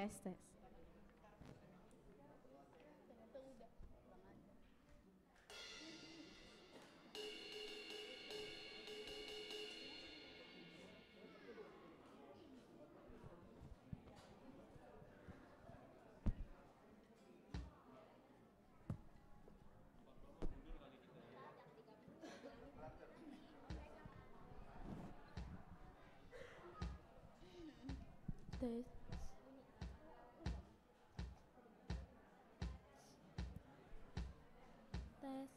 tes tes. Tes. Tes.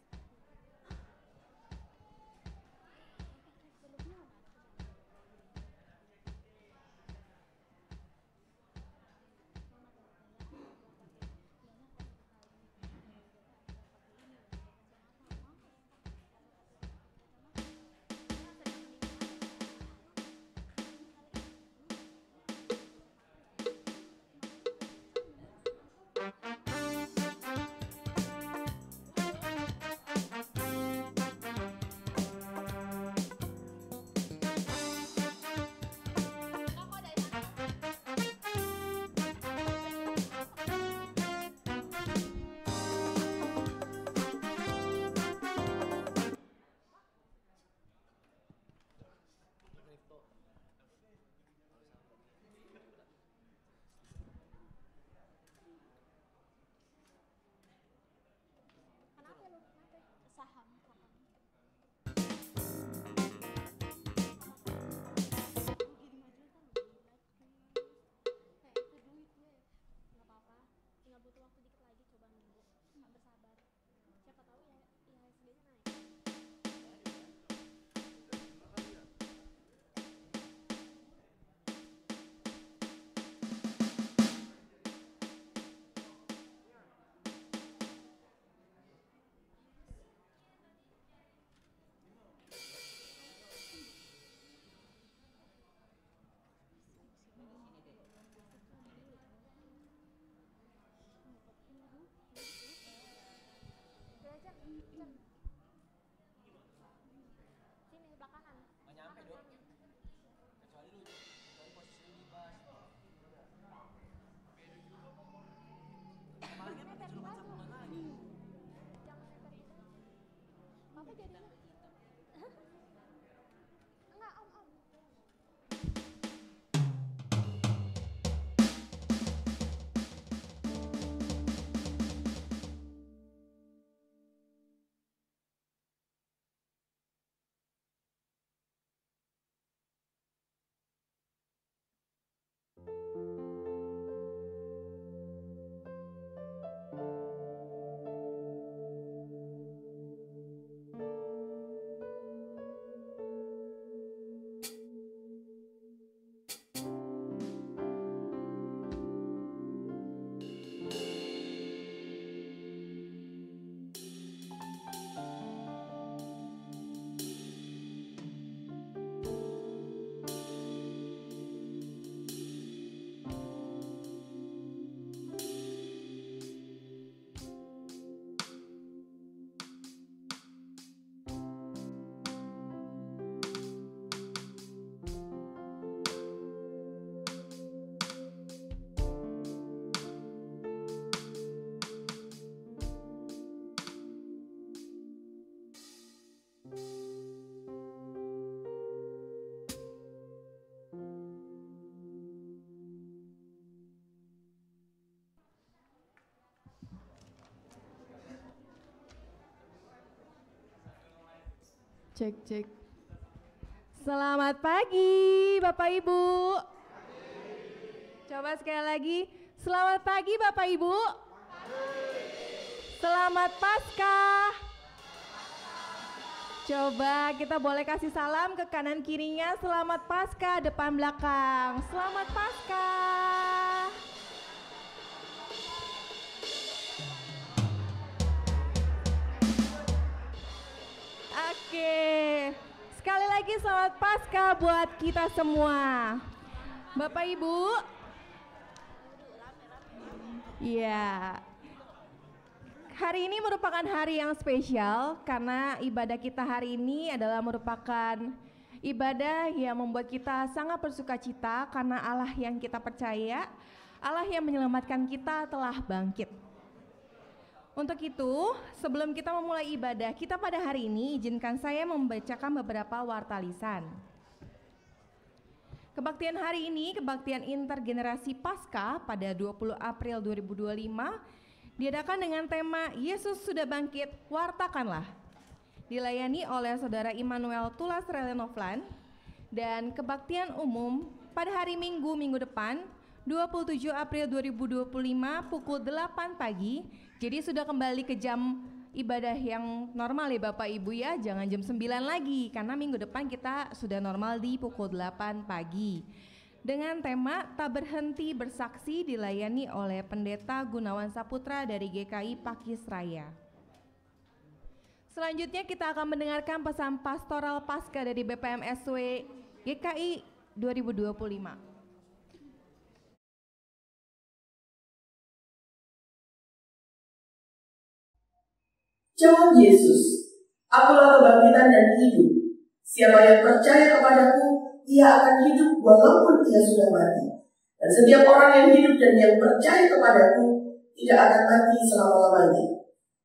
Butuh waktu dikit lagi, coba nunggu, bersabar. Siapa tahu ya IHSG-nya naik. Sini belakangan. Nggak nyampe dong. Kecuali posisi lu di bas. Kemarin kan kita cuma sambungan lagi. Jangan neperin baju. Papa jadinya. Enggak, om. Cek. Selamat pagi Bapak Ibu. Coba sekali lagi. Selamat pagi Bapak Ibu. Selamat Paskah. Coba kita boleh kasih salam ke kanan kirinya. Selamat Paskah depan belakang. Selamat Paskah. Oke, sekali lagi selamat Paskah buat kita semua. Bapak Ibu, ya, hari ini merupakan hari yang spesial karena ibadah kita hari ini adalah merupakan ibadah yang membuat kita sangat bersuka cita karena Allah yang kita percaya Allah yang menyelamatkan kita telah bangkit. Untuk itu, sebelum kita memulai ibadah kita pada hari ini, izinkan saya membacakan beberapa warta lisan. Kebaktian hari ini, kebaktian intergenerasi Paskah pada 20 April 2025, diadakan dengan tema Yesus sudah bangkit, wartakanlah. Dilayani oleh Saudara Immanuel Tulas Relenoflan, dan kebaktian umum pada hari Minggu, minggu depan, 27 April 2025 pukul 8 pagi. Jadi sudah kembali ke jam ibadah yang normal ya Bapak Ibu ya, jangan jam 9 lagi karena minggu depan kita sudah normal di pukul 8 pagi. Dengan tema tak berhenti bersaksi, dilayani oleh Pendeta Gunawan Saputra dari GKI Pakis Raya. Selanjutnya kita akan mendengarkan pesan pastoral Paskah dari BPMSW GKI 2025. Jawab Yesus, "Akulah kebangkitan dan hidup. Siapa yang percaya kepadaku, ia akan hidup walaupun ia sudah mati. Dan setiap orang yang hidup dan yang percaya kepadaku tidak akan mati selama-lamanya."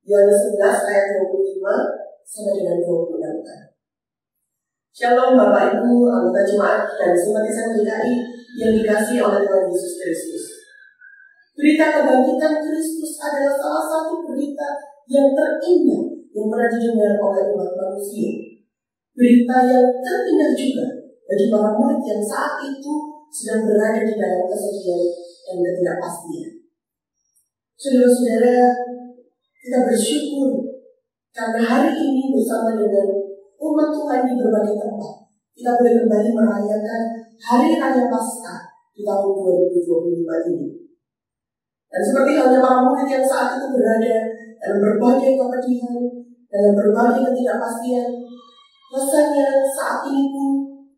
Yohanes 11 ayat 25 sampai dengan 26. Shalom Bapak Ibu, anggota jemaat dan simpatisan GKI yang dikasihi oleh Tuhan Yesus Kristus. Berita kebangkitan Kristus adalah salah satu berita yang terindah yang pernah didengar oleh umat manusia. Berita yang terindah juga bagi para murid yang saat itu sedang berada di dalam kesedihan dan ketidakpastian. Saudara-saudara, kita bersyukur karena hari ini bersama dengan umat Tuhan di berbagai tempat kita boleh kembali merayakan Hari Raya Paskah di tahun 2025 ini. Dan seperti halnya para murid yang saat itu berada dalam berbagai kepedihan, dalam berbagai ketidakpastian, rasanya saat ini pun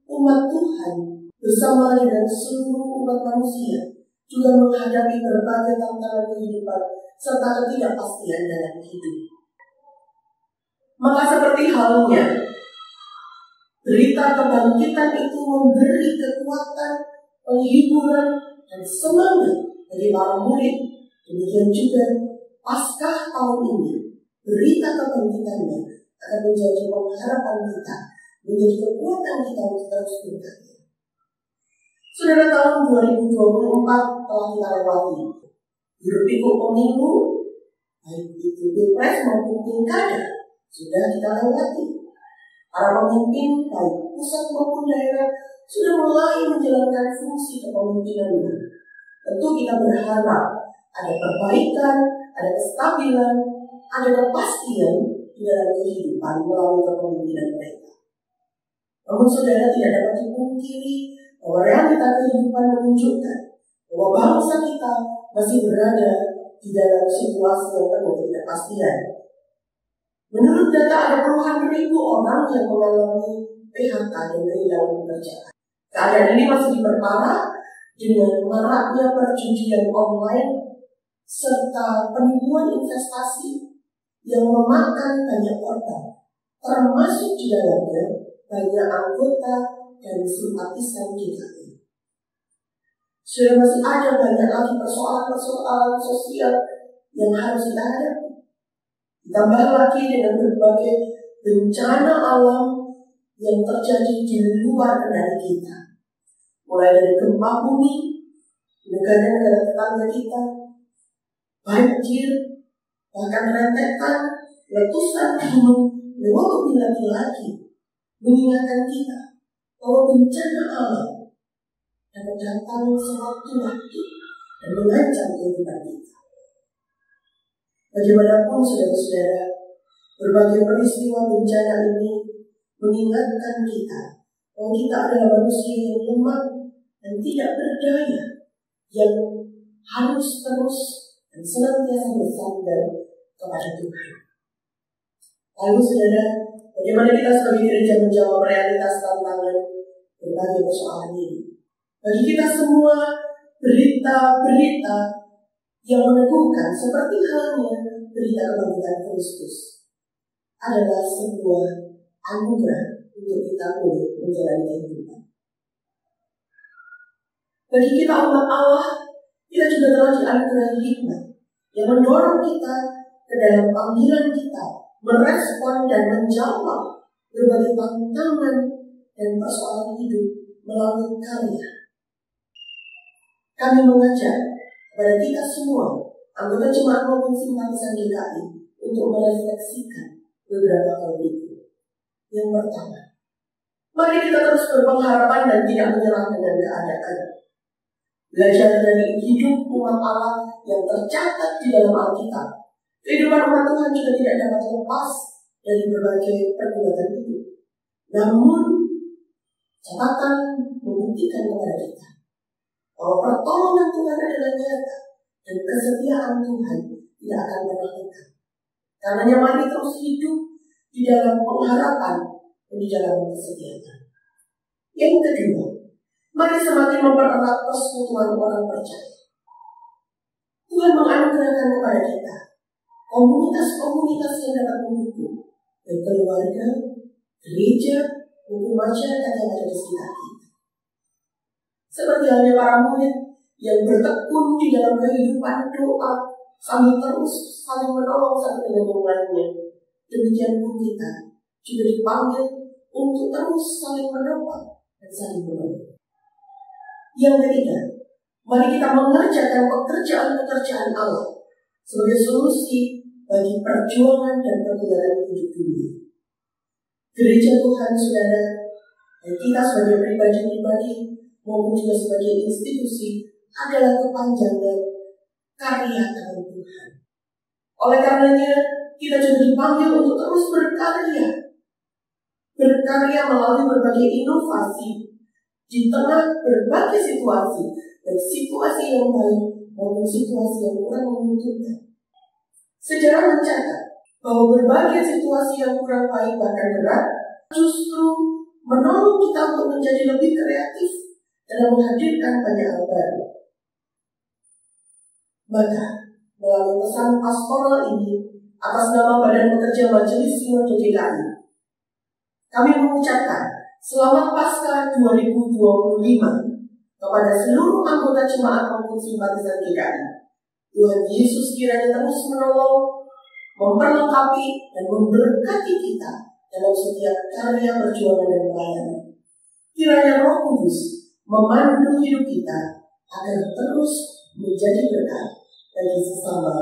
umat Tuhan bersama dengan seluruh umat manusia juga menghadapi berbagai tantangan kehidupan serta ketidakpastian dalam hidup. Maka seperti halnya berita kebangkitan itu memberi kekuatan, penghiburan, dan semangat bagi para murid. Demikian juga Paskah tahun ini, berita kebangkitannya akan menjadi pengharapan kita, menjadi kekuatan kita untuk terus berkarya. Saudara, tahun 2024 telah kita lewati. Hiruk-pikuk pemilu, baik itu pilpres maupun pilkada, sudah kita lewati. Para pemimpin, baik pusat maupun daerah, sudah mulai menjalankan fungsi kepemimpinannya. Tentu kita berharap ada perbaikan, ada kestabilan, ada kepastian di dalam kehidupan melalui kepemimpinan mereka. Namun saudara, tidak dapat dipungkiri bahwa realita kehidupan menunjukkan bahwa bangsa kita masih berada di dalam situasi yang penuh ketidakpastian. Menurut data ada puluhan ribu orang yang mengalami PHK dan kehilangan pekerjaan. Keadaan ini masih diperparah dengan maraknya perjudian online serta penipuan investasi yang memakan banyak korban, termasuk di dalamnya banyak anggota dan simpatisan GKI. Sudah masih ada banyak lagi persoalan-persoalan sosial yang harus kita hadapi. Ditambah lagi dengan berbagai bencana alam yang terjadi di luar kendali kita. Mulai dari gempa bumi, negara-negara tetangga kita, banjir, bahkan rentetan, letusan gunung, lebih lagi mengingatkan kita bahwa bencana alam dapat datang sewaktu-waktu dan mengancam kehidupan kita. Bagaimanapun saudara-saudara, berbagai peristiwa bencana ini mengingatkan kita bahwa kita adalah manusia yang lemah dan tidak berdaya, yang harus terus dan senantiasa bersandar kepada Tuhan. Lalu saudara, bagaimana kita sebagai gereja menjawab realitas tantangan berbagai persoalan ini? Bagi kita semua, berita-berita yang meneguhkan seperti halnya berita kebangkitan Kristus adalah sebuah anugerah untuk kita boleh menjalani kehidupan. Bagi kita umat Allah kita juga telah dianugerahi hikmat yang mendorong kita ke dalam panggilan kita merespon dan menjawab berbagai tantangan dan persoalan hidup melalui karya. Kami mengajak kepada kita semua, anggota jemaat maupun simpatisan GKI, untuk merefleksikan beberapa hal berikut. Yang pertama, mari kita terus berpengharapan dan tidak menyerah dengan keadaan. Belajar dari hidup umat Allah yang tercatat di dalam Alkitab. Kehidupan umat Tuhan juga tidak dapat lepas dari berbagai pergulatan hidup. Namun, catatan membuktikan kepada kita bahwa pertolongan Tuhan adalah nyata dan kesetiaan Tuhan tidak akan pernah lengkap. Karenanya mari terus hidup di dalam pengharapan dan di dalam kesetiaan. Yang kedua, mari semakin mempererat persekutuan orang percaya. Tuhan menganugerahkan kepada kita komunitas-komunitas yang dapat mendukung baik keluarga, gereja, maupun masyarakat yang ada di sekitar kita. Seperti halnya para murid yang bertekun di dalam kehidupan doa sambil terus saling menolong satu dengan yang lainnya. Demikian pun kita juga dipanggil untuk terus saling menopang dan saling menolong. Yang ketiga, mari kita mengerjakan pekerjaan-pekerjaan Allah sebagai solusi bagi perjuangan dan pergulatan hidup dunia. Gereja Tuhan, saudara, dan kita sebagai pribadi-pribadi maupun juga sebagai institusi adalah kepanjangan karya tangan Tuhan. Oleh karenanya, kita juga dipanggil untuk terus berkarya. Berkarya melalui berbagai inovasi di tengah berbagai situasi, baik situasi yang baik maupun situasi yang kurang menguntungkan. Sejarah mencatat bahwa berbagai situasi yang kurang baik bahkan berat justru menolong kita untuk menjadi lebih kreatif dalam menghadirkan banyak hal baru. Maka, melalui pesan pastoral ini atas nama Badan Pekerja Majelis Sinode GKI, kami mengucapkan Selamat Paskah 2025 kepada seluruh anggota jemaat maupun simpatisan GKI. Tuhan Yesus kiranya terus menolong, memperlengkapi, dan memberkati kita dalam setiap karya perjuangan dan pelayanan. Kiranya Roh Kudus memandu hidup kita agar terus menjadi berkat bagi sesama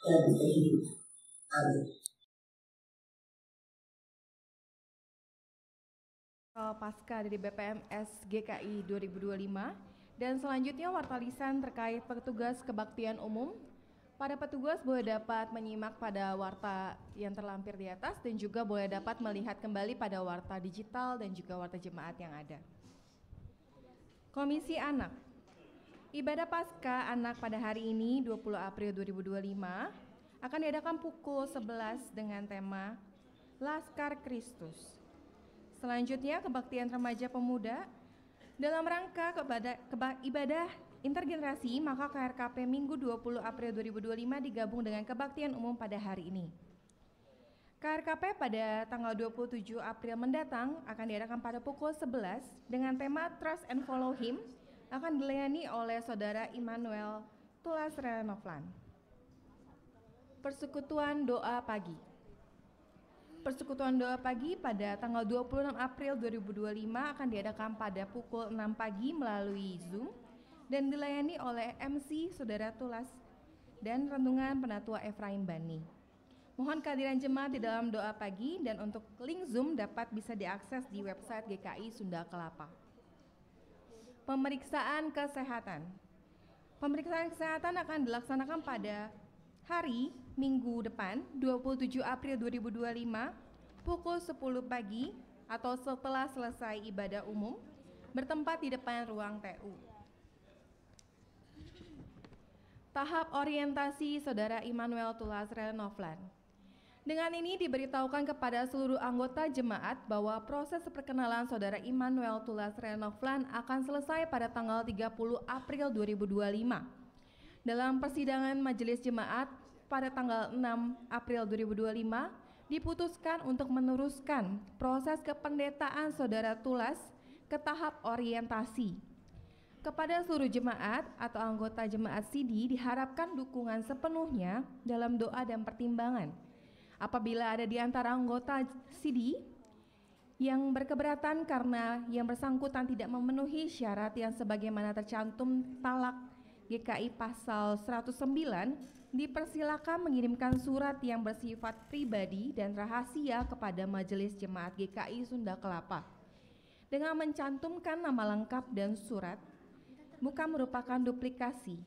dan kehidupan. Amin. Pasca dari BPMS GKI 2025. Dan selanjutnya warta lisan terkait petugas kebaktian umum. Para petugas boleh dapat menyimak pada warta yang terlampir di atas dan juga boleh dapat melihat kembali pada warta digital dan juga warta jemaat yang ada. Komisi Anak. Ibadah Paskah Anak pada hari ini 20 April 2025 akan diadakan pukul 11 dengan tema Laskar Kristus. Selanjutnya kebaktian remaja pemuda. Dalam rangka ibadah intergenerasi, maka KRKP Minggu 20 April 2025 digabung dengan kebaktian umum pada hari ini. KRKP pada tanggal 27 April mendatang akan diadakan pada pukul 11 dengan tema Trust and Follow Him, akan dilayani oleh Saudara Immanuel Tulas Renoflan. Persekutuan Doa Pagi. Persekutuan doa pagi pada tanggal 26 April 2025 akan diadakan pada pukul 6 pagi melalui Zoom dan dilayani oleh MC Saudara Tulas dan renungan Penatua Efraim Bani. Mohon kehadiran jemaat di dalam doa pagi dan untuk link Zoom dapat bisa diakses di website GKI Sunda Kelapa. Pemeriksaan kesehatan. Pemeriksaan kesehatan akan dilaksanakan pada hari Minggu depan 27 April 2025 pukul 10 pagi atau setelah selesai ibadah umum bertempat di depan ruang TU. Tahap orientasi Saudara Immanuel Tulas Renoflan. Dengan ini diberitahukan kepada seluruh anggota jemaat bahwa proses perkenalan Saudara Immanuel Tulas Renoflan akan selesai pada tanggal 30 April 2025. Dalam persidangan Majelis Jemaat pada tanggal 6 April 2025 diputuskan untuk meneruskan proses kependetaan Saudara Tulas ke tahap orientasi. Kepada seluruh jemaat atau anggota jemaat CD diharapkan dukungan sepenuhnya dalam doa dan pertimbangan. Apabila ada di antara anggota CD yang berkeberatan karena yang bersangkutan tidak memenuhi syarat yang sebagaimana tercantum talak GKI pasal 109, dipersilakan mengirimkan surat yang bersifat pribadi dan rahasia kepada Majelis Jemaat GKI Sunda Kelapa dengan mencantumkan nama lengkap dan surat, bukan merupakan duplikasi,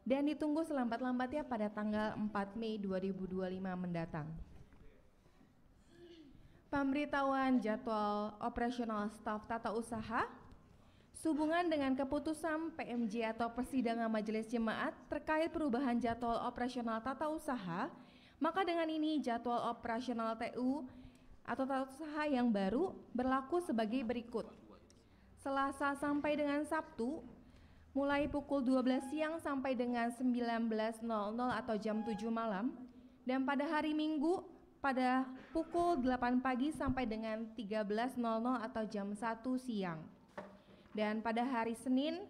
dan ditunggu selambat-lambatnya pada tanggal 4 Mei 2025 mendatang. Pemberitahuan jadwal operasional staf tata usaha sehubungan dengan keputusan PMJ atau Persidangan Majelis Jemaat terkait perubahan jadwal operasional tata usaha, maka dengan ini jadwal operasional TU atau tata usaha yang baru berlaku sebagai berikut. Selasa sampai dengan Sabtu, mulai pukul 12 siang sampai dengan 19.00 atau jam 7 malam, dan pada hari Minggu pada pukul 8 pagi sampai dengan 13.00 atau jam 1 siang. Dan pada hari Senin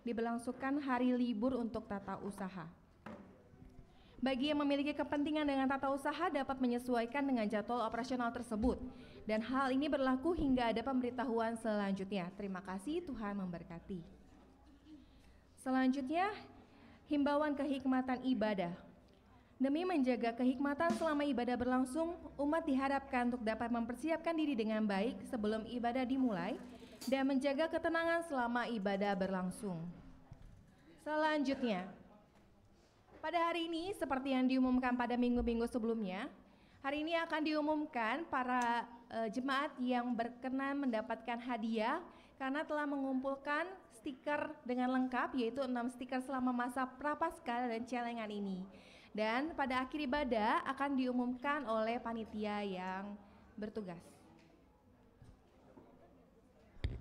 diberlangsungkan hari libur untuk tata usaha. Bagi yang memiliki kepentingan dengan tata usaha dapat menyesuaikan dengan jadwal operasional tersebut, dan hal ini berlaku hingga ada pemberitahuan selanjutnya. Terima kasih, Tuhan memberkati. Selanjutnya, himbauan kehikmatan ibadah. Demi menjaga kehikmatan selama ibadah berlangsung, umat diharapkan untuk dapat mempersiapkan diri dengan baik sebelum ibadah dimulai dan menjaga ketenangan selama ibadah berlangsung. Selanjutnya, pada hari ini seperti yang diumumkan pada minggu-minggu sebelumnya, hari ini akan diumumkan para jemaat yang berkenan mendapatkan hadiah karena telah mengumpulkan stiker dengan lengkap, yaitu 6 stiker selama masa Prapaskah dan celengan ini. Dan pada akhir ibadah akan diumumkan oleh panitia yang bertugas.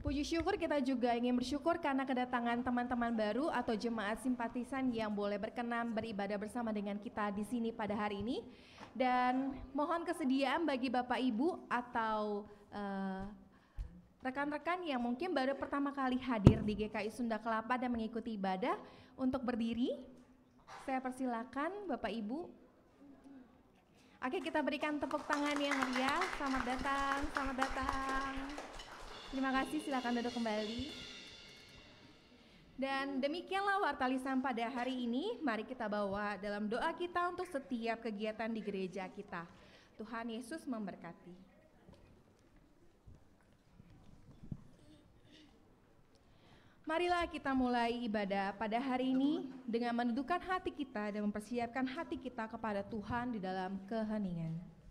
Puji syukur, kita juga ingin bersyukur karena kedatangan teman-teman baru atau jemaat simpatisan yang boleh berkenan beribadah bersama dengan kita di sini pada hari ini. Dan mohon kesediaan bagi Bapak Ibu atau rekan-rekan yang mungkin baru pertama kali hadir di GKI Sunda Kelapa dan mengikuti ibadah untuk berdiri. Saya persilakan Bapak Ibu. Oke, kita berikan tepuk tangan yang meriah. Selamat datang, selamat datang. Terima kasih, silakan duduk kembali. Dan demikianlah warta lisan pada hari ini. Mari kita bawa dalam doa kita untuk setiap kegiatan di gereja kita. Tuhan Yesus memberkati. Marilah kita mulai ibadah pada hari ini dengan menundukkan hati kita dan mempersiapkan hati kita kepada Tuhan di dalam keheningan.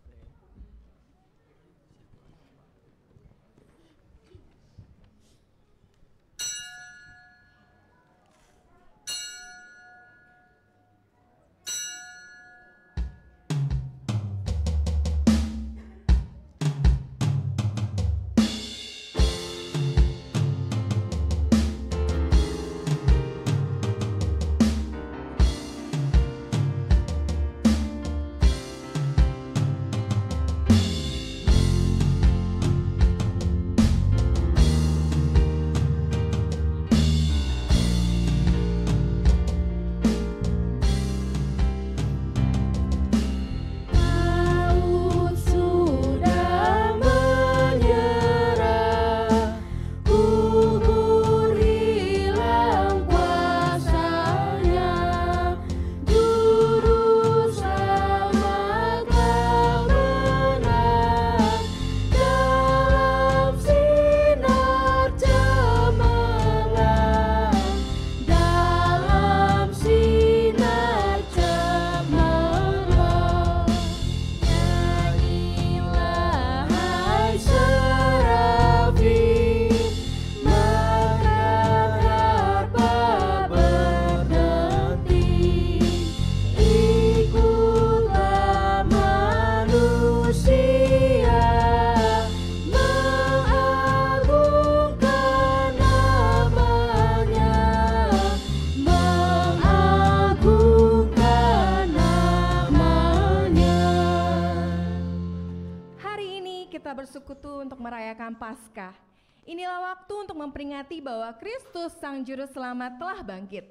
Bersekutu untuk merayakan Paskah. Inilah waktu untuk memperingati bahwa Kristus Sang Juru Selamat telah bangkit.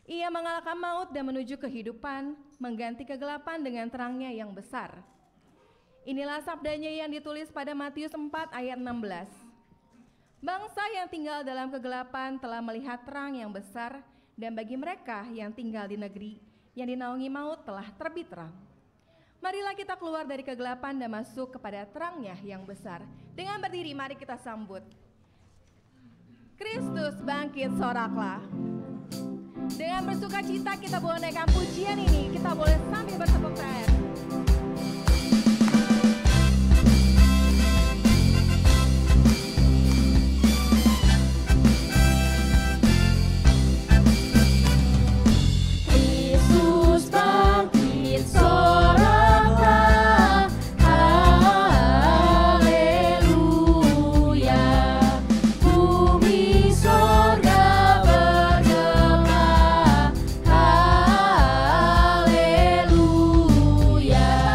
Ia mengalahkan maut dan menuju kehidupan, mengganti kegelapan dengan terangnya yang besar. Inilah sabdanya yang ditulis pada Matius 4 ayat 16. Bangsa yang tinggal dalam kegelapan telah melihat terang yang besar, dan bagi mereka yang tinggal di negeri yang dinaungi maut telah terbit terang. Marilah kita keluar dari kegelapan dan masuk kepada terangnya yang besar. Dengan berdiri mari kita sambut. Kristus bangkit, soraklah. Dengan bersuka cita kita boleh naikkan pujian ini. Kita boleh sambil bertepuk tangan. Kristus bangkit, soraklah, haleluya. Bumi sorga bergema, haleluya.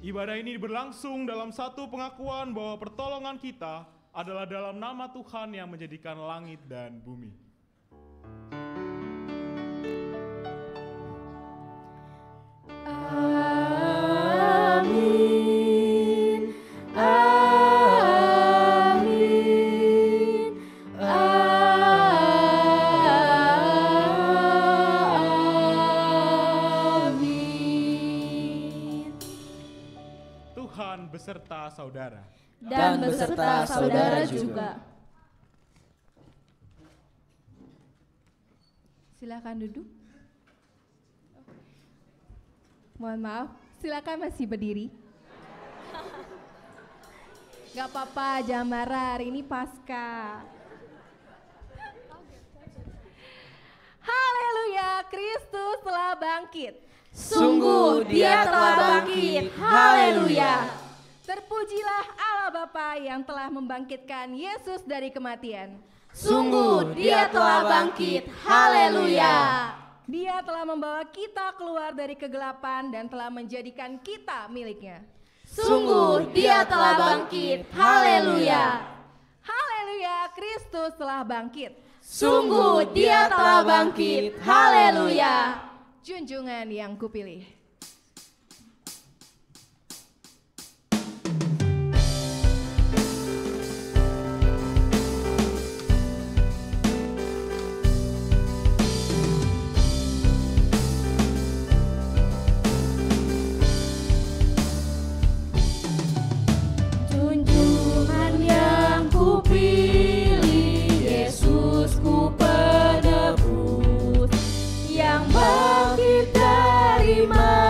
Ibadah ini berlangsung dalam satu pengakuan bahwa pertolongan kita adalah dalam nama Tuhan yang menjadikan langit dan bumi. Amin. Amin. Amin. Tuhan beserta saudara. Dan beserta saudara juga. Silakan duduk. Mohon maaf, silakan masih berdiri. Gak apa-apa, jangan marah, hari ini Paskah. Haleluya, Kristus telah bangkit. Sungguh Dia telah bangkit. Haleluya. Terpujilah Allah Bapa yang telah membangkitkan Yesus dari kematian. Sungguh Dia telah bangkit. Haleluya. Dia telah membawa kita keluar dari kegelapan dan telah menjadikan kita miliknya. Sungguh Dia telah bangkit. Haleluya. Haleluya, Kristus telah bangkit. Sungguh Dia telah bangkit. Haleluya. Junjungan yang kupilih. Junjungan yang kupilih, Yesus ku penebus, yang bangkit dari mati.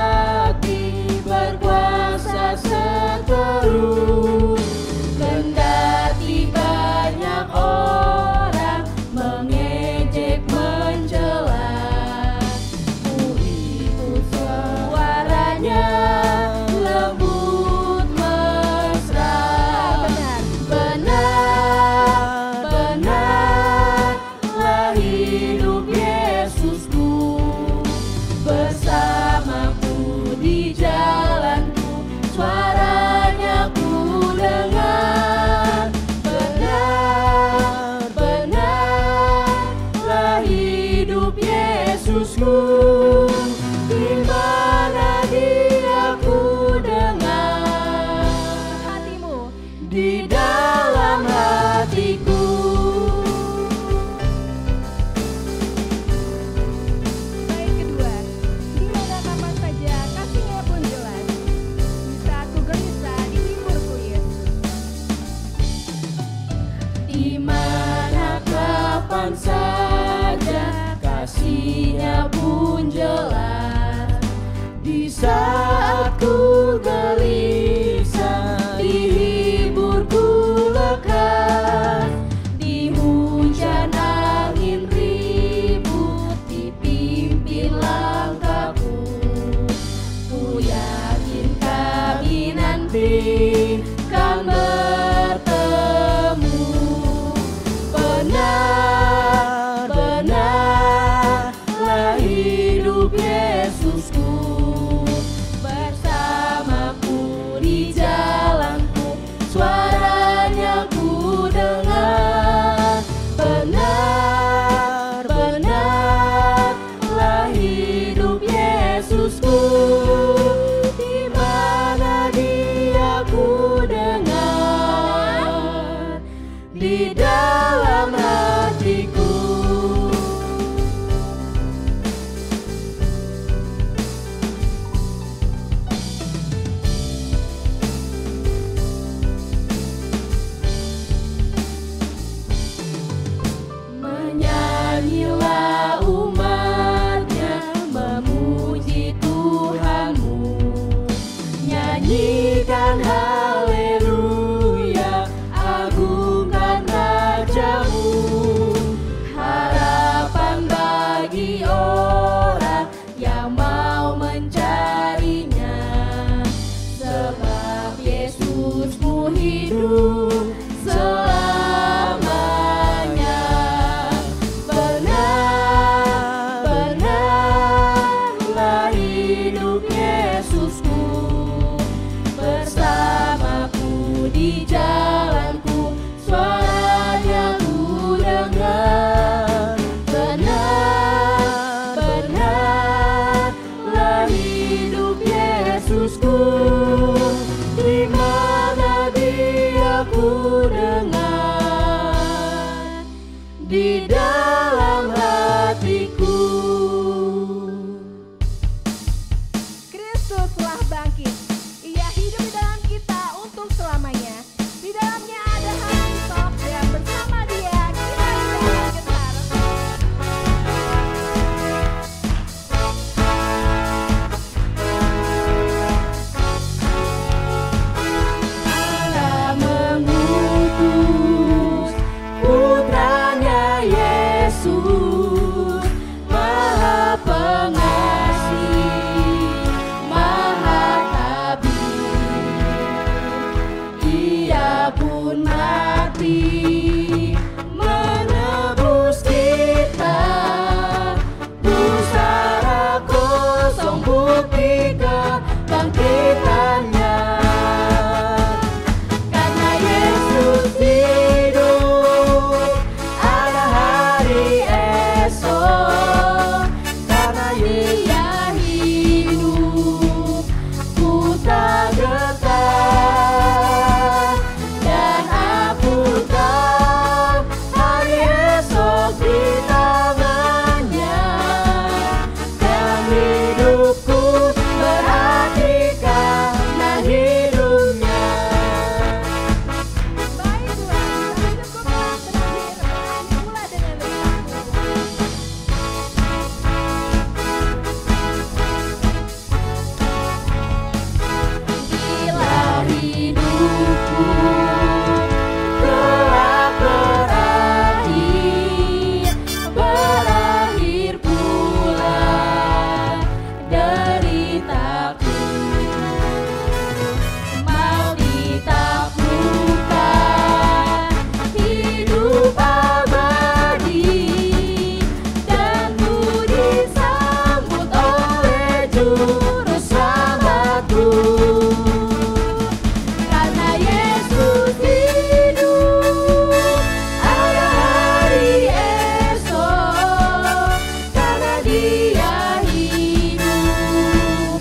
saat ku gelisah, dihibur ku lekas, di hujan angin ribut, dipimpin langkahku. Ku yakin kami nanti kan bertemu. Benar-benarlah hidup Yesusku, bersamaku di jalanku, suaranya ku dengar. Benar-benarlah hidup Yesusku, di mana Dia ku dengar, di dalam hatiku. Menyanyilah umatnya, memuji Tuhanmu, nyanyikan haleluya, agungkan Rajamu. Harapan bagi orang yang mau mencarinya, sebab Yesusmu hidup selamanya. Benar-benarlah hidup Yesusku, bersamaku di jalanku, suaranya ku dengar. Benar-benarlah hidup Yesusku, di mana Dia ku dengar, di dalam hatiku. Kristus telah bangkit. Ia hidup di dalam kita untuk selamanya. Di dalamnya ada hati sok, dan bersama Dia kita bisa bergetar. Allah mengutus putranya Yesus, Maha Pengasih, Maha Tabir. Ia pun mati menebus kita, pusara kosong bukti kebangkitannya. Karena Yesus hidup, ada hari esok. Karena Dia hidup, ku tak getar. Dan aku tahu hari esok di tangannya. Dalam hidupku berarti karena hidupnya. Baik Tuhan, hidupku telah berakhir, berani pula dengan Bila hidupku telah berakhir, berakhir pula deritaku. Mau ditaklukkan hidup abadi, dan ku disambut oleh Juru Selamatku. Karena Yesus hidup, ada hari esok. Karena Dia hidup,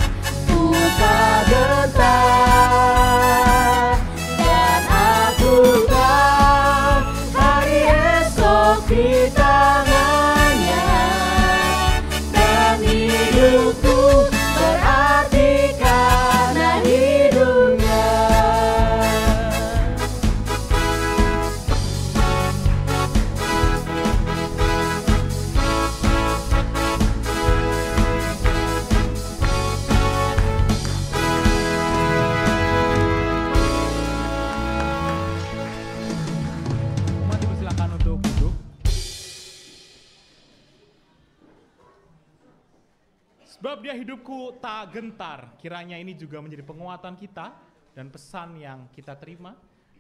hidupku tak gentar. Kiranya ini juga menjadi penguatan kita dan pesan yang kita terima.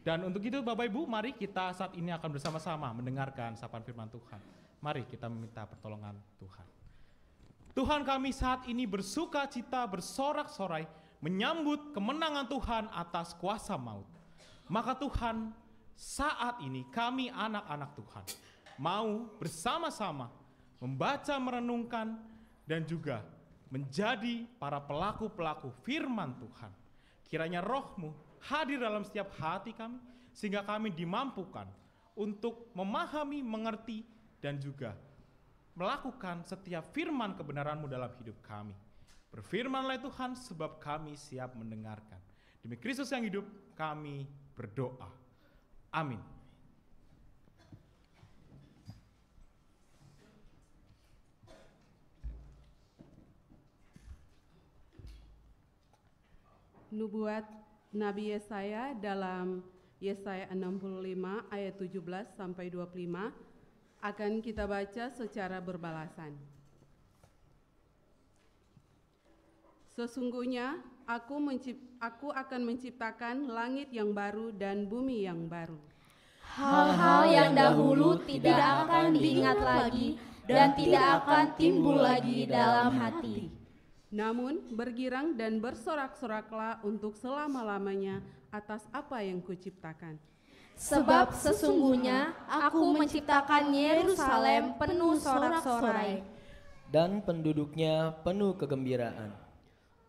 Dan untuk itu Bapak Ibu, mari kita saat ini akan bersama-sama mendengarkan sapaan firman Tuhan. Mari kita meminta pertolongan Tuhan. Tuhan, kami saat ini bersuka cita, bersorak-sorai, menyambut kemenangan Tuhan atas kuasa maut. Maka Tuhan, saat ini kami anak-anak Tuhan mau bersama-sama membaca, merenungkan, dan juga menjadi para pelaku-pelaku firman Tuhan. Kiranya Roh-Mu hadir dalam setiap hati kami, sehingga kami dimampukan untuk memahami, mengerti, dan juga melakukan setiap firman kebenaran-Mu dalam hidup kami. Berfirmanlah Tuhan, sebab kami siap mendengarkan. Demi Kristus yang hidup, kami berdoa. Amin. Nubuat Nabi Yesaya dalam Yesaya 65 ayat 17 sampai 25 akan kita baca secara berbalasan. Sesungguhnya aku akan menciptakan langit yang baru dan bumi yang baru. Hal-hal yang dahulu tidak akan diingat lagi dan tidak akan timbul lagi dalam hati. Namun bergirang dan bersorak-soraklah untuk selama-lamanya atas apa yang kuciptakan. Sebab sesungguhnya aku menciptakan Yerusalem penuh sorak-sorai, dan penduduknya penuh kegembiraan.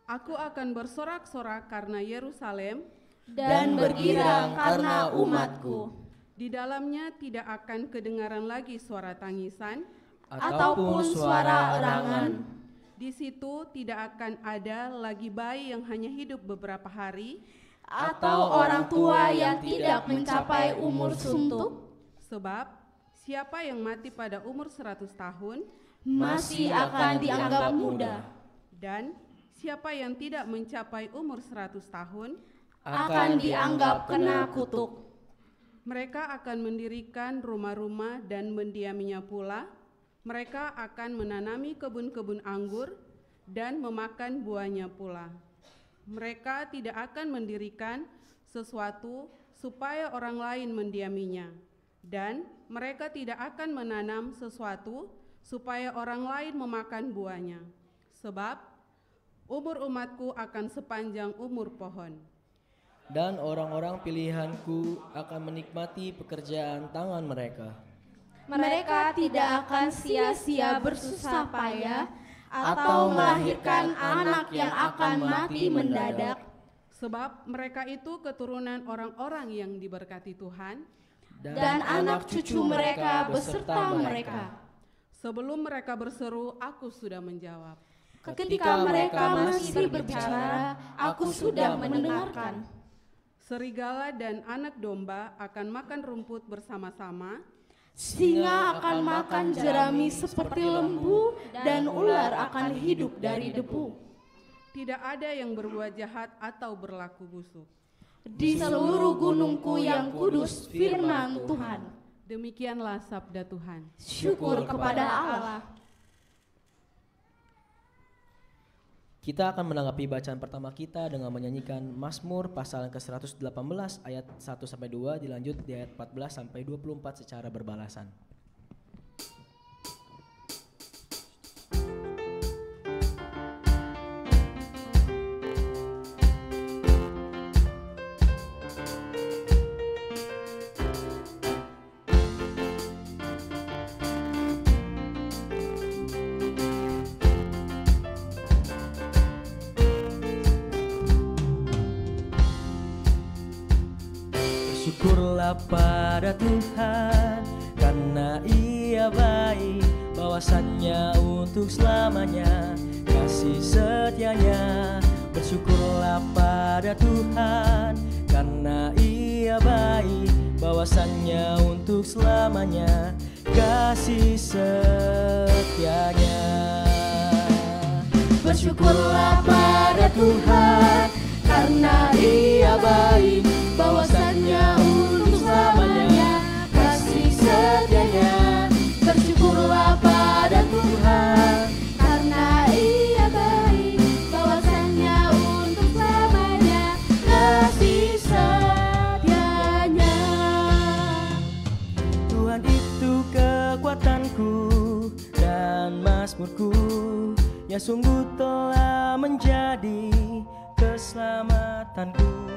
Aku akan bersorak-sorak karena Yerusalem dan bergirang karena umatku. Di dalamnya tidak akan kedengaran lagi suara tangisan ataupun suara erangan. Di situ tidak akan ada lagi bayi yang hanya hidup beberapa hari, atau orang tua yang tidak mencapai umur suntuk. Sebab siapa yang mati pada umur 100 tahun masih akan dianggap muda, dan siapa yang tidak mencapai umur 100 tahun akan dianggap kena kutuk. Mereka akan mendirikan rumah-rumah dan mendiaminya pula. Mereka akan menanami kebun-kebun anggur dan memakan buahnya pula. Mereka tidak akan mendirikan sesuatu supaya orang lain mendiaminya, dan mereka tidak akan menanam sesuatu supaya orang lain memakan buahnya. Sebab umur umatku akan sepanjang umur pohon. Dan orang-orang pilihanku akan menikmati pekerjaan tangan mereka. Mereka tidak akan sia-sia bersusah payah atau melahirkan anak yang akan mati mendadak. Sebab mereka itu keturunan orang-orang yang diberkati Tuhan, dan anak cucu mereka beserta mereka. Sebelum mereka berseru, aku sudah menjawab. Ketika mereka masih berbicara, aku sudah mendengarkan. Serigala dan anak domba akan makan rumput bersama-sama. Singa akan makan jerami seperti lembu, dan ular akan hidup dari debu. Tidak ada yang berbuat jahat atau berlaku busuk di seluruh gunungku yang kudus, firman Tuhan. Demikianlah sabda Tuhan. Syukur kepada Allah. Kita akan menanggapi bacaan pertama kita dengan menyanyikan Mazmur pasal ke-118 ayat 1-2, dilanjut di ayat 14-24 secara berbalasan. Syukurlah pada Tuhan karena Ia baik, bahwasannya untuk selamanya kasih setianya. Bersyukurlah pada Tuhan karena Ia baik, bahwasannya untuk selamanya kasih setianya. Bersyukurlah pada Tuhan karena Ia baik, bahwasannya untuk selamanya kasih setianya. Bersyukurlah pada Tuhan karena Ia baik, sungguh telah menjadi keselamatanku.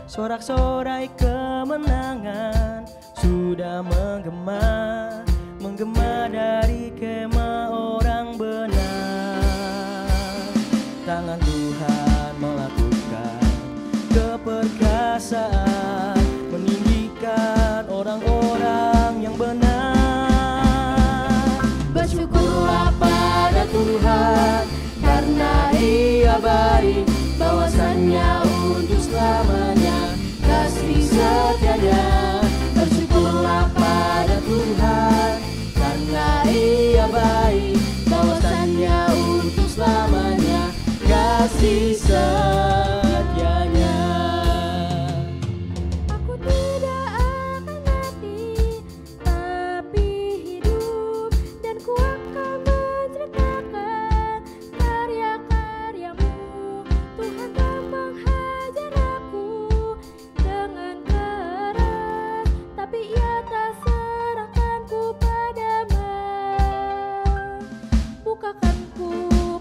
Sorak-sorai kemenangan sudah menggema dari kemah orang benar. Tangan Tuhan melakukan keperkasaan, meninggikan orang-orang yang benar. Bersyukurlah pada Tuhan karena Ia baik, bahwasannya untuk selamanya kasih setianya. Bersyukurlah pada Tuhan karena Ia baik, bahwasannya untuk selamanya kasih setianya. Aku tidak akan mati, tapi hidup, dan ku akan menceritakan karya-karyamu. Tuhan tak menghajar aku dengan keras, tapi Ia tak serahkanku padamu. Bukakan ku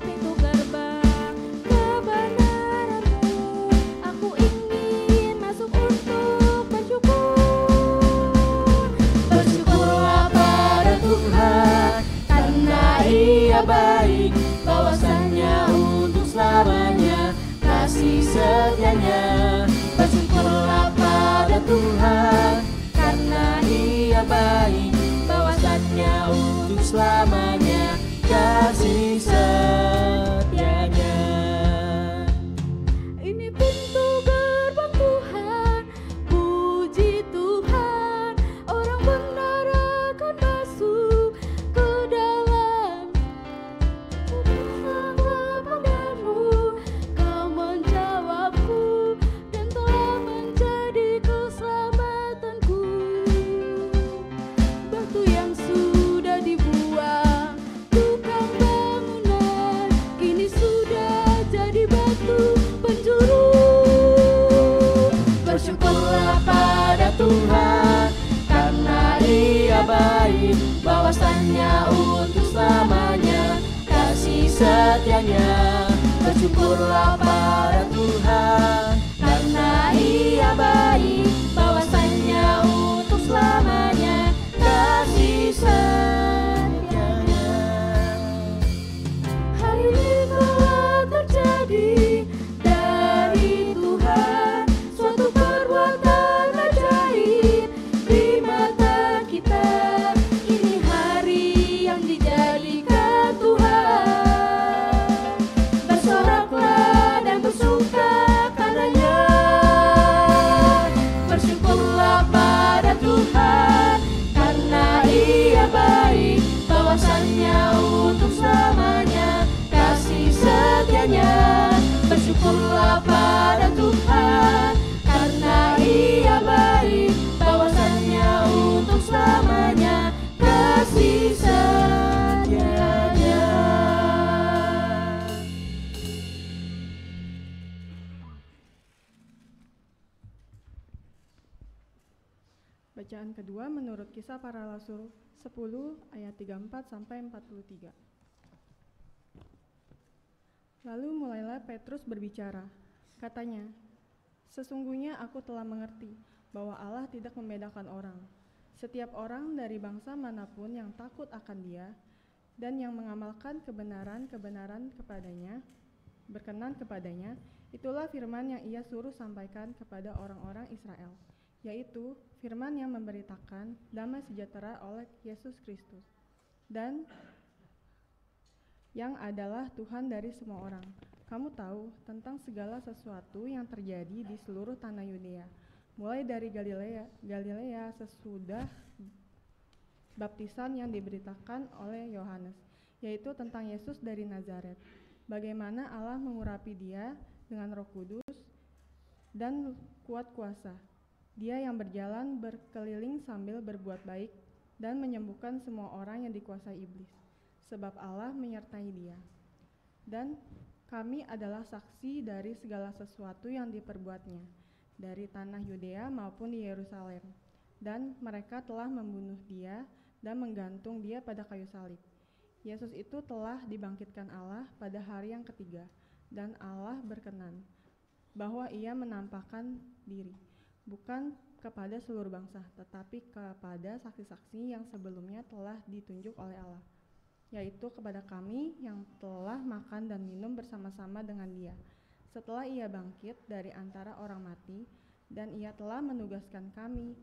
pintu gerbang kebenaran-Mu, aku ingin masuk untuk bersyukur. Bersyukurlah pada Tuhan karena Ia baik, bahwasannya untuk selamanya kasih setianya. Bersyukurlah pada Tuhan karena Ia baik, bahwasannya untuk selamanya kasih setianya. Ini pintu gerbang Tuhan, puji Tuhan. Orang benar akan masuk ke dalam. Bersyukurlah padamu, Kau menjawabku dan telah menjadi keselamatanku. Batu yang sudah dibuang tukang bangunan, kini sudah jadi batu penjuru. Bersyukurlah pada Tuhan karena Ia baik, bahwasannya untuk selamanya kasih setianya. Bersyukurlah pada Tuhan karena Ia baik, bahwasannya untuk selamanya kasih setianya. Hal ini telah terjadi dari Tuhan, suatu perbuatan ajaib di mata kita. Ini hari yang dijadikan Tuhan. Bersoraklah dan bersuka karenanya. Bersyukurlah pada Tuhan karena Ia baik, bahwasannya untuk selamanya kasih setianya. Bersyukurlah pada Tuhan karena Ia baik, bahwasannya untuk selamanya kasih setianya. Bacaan kedua menurut Kisah Para Rasul 10 ayat 34 sampai 43. Lalu mulailah Petrus berbicara. Katanya, "Sesungguhnya aku telah mengerti bahwa Allah tidak membedakan orang. Setiap orang dari bangsa manapun yang takut akan Dia dan yang mengamalkan kebenaran-kebenaran kepadanya, berkenan kepadanya, itulah firman yang Ia suruh sampaikan kepada orang-orang Israel, yaitu firman yang memberitakan damai sejahtera oleh Yesus Kristus, dan yang adalah Tuhan dari semua orang. Kamu tahu tentang segala sesuatu yang terjadi di seluruh tanah Yudea, mulai dari Galilea sesudah baptisan yang diberitakan oleh Yohanes, yaitu tentang Yesus dari Nazaret, bagaimana Allah mengurapi Dia dengan Roh Kudus dan kuat kuasa. Dia yang berjalan berkeliling sambil berbuat baik dan menyembuhkan semua orang yang dikuasai iblis, sebab Allah menyertai Dia. Dan kami adalah saksi dari segala sesuatu yang diperbuatnya, dari tanah Yudea maupun di Yerusalem. Dan mereka telah membunuh Dia dan menggantung Dia pada kayu salib. Yesus itu telah dibangkitkan Allah pada hari yang ketiga, dan Allah berkenan bahwa ia menampakkan diri, bukan kepada seluruh bangsa, tetapi kepada saksi-saksi yang sebelumnya telah ditunjuk oleh Allah, yaitu kepada kami yang telah makan dan minum bersama-sama dengan Dia, setelah ia bangkit dari antara orang mati, dan ia telah menugaskan kami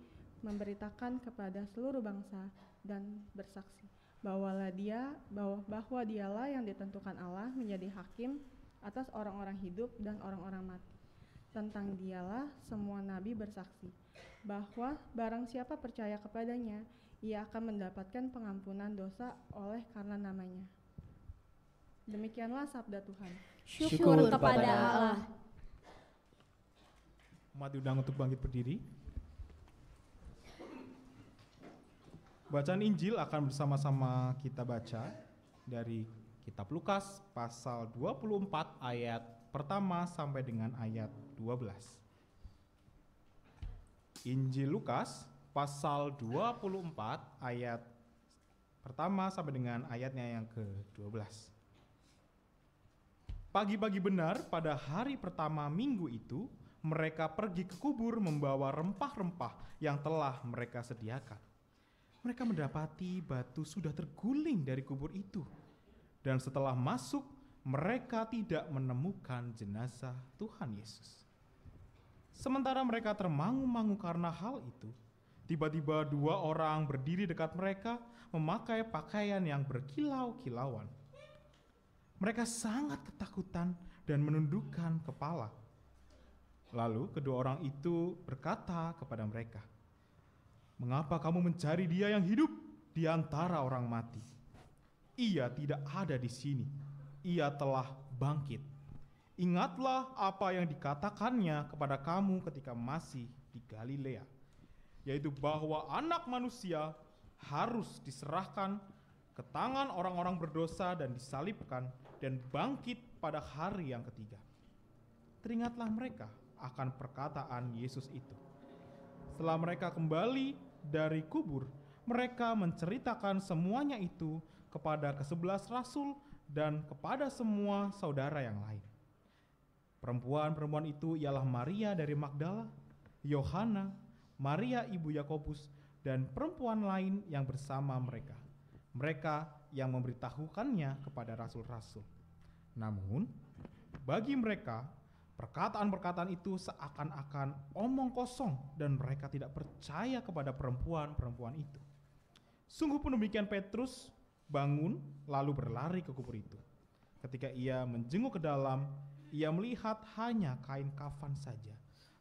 memberitakan kepada seluruh bangsa dan bersaksi bahwa dialah yang ditentukan Allah menjadi hakim atas orang-orang hidup dan orang-orang mati. Tentang dialah semua nabi bersaksi bahwa barang siapa percaya kepadanya, ia akan mendapatkan pengampunan dosa oleh karena namanya. Demikianlah sabda Tuhan. Syukur kepada Allah. Umat diundang untuk bangkit berdiri. Bacaan Injil akan bersama-sama kita baca dari Kitab Lukas pasal 24 ayat pertama sampai dengan ayat 12. Injil Lukas pasal 24 ayat pertama sampai dengan ayatnya yang ke-12. Pagi-pagi benar pada hari pertama minggu itu, mereka pergi ke kubur membawa rempah-rempah yang telah mereka sediakan. Mereka mendapati batu sudah terguling dari kubur itu. Dan setelah masuk, mereka tidak menemukan jenazah Tuhan Yesus. Sementara mereka termangu-mangu karena hal itu, tiba-tiba dua orang berdiri dekat mereka memakai pakaian yang berkilau-kilauan. Mereka sangat ketakutan dan menundukkan kepala. Lalu kedua orang itu berkata kepada mereka, "Mengapa kamu mencari Dia yang hidup di antara orang mati? Ia tidak ada di sini. Ia telah bangkit. Ingatlah apa yang dikatakannya kepada kamu ketika masih di Galilea, yaitu bahwa Anak Manusia harus diserahkan ke tangan orang-orang berdosa dan disalibkan dan bangkit pada hari yang ketiga." Teringatlah mereka akan perkataan Yesus itu. Setelah mereka kembali dari kubur, mereka menceritakan semuanya itu kepada ke-11 rasul dan kepada semua saudara yang lain. Perempuan-perempuan itu ialah Maria dari Magdala, Yohana, Maria ibu Yakobus, dan perempuan lain yang bersama mereka. Mereka yang memberitahukannya kepada rasul-rasul. Namun, bagi mereka, perkataan-perkataan itu seakan-akan omong kosong dan mereka tidak percaya kepada perempuan-perempuan itu. Sungguh pun demikian Petrus bangun lalu berlari ke kubur itu. Ketika ia menjenguk ke dalam, ia melihat hanya kain kafan saja.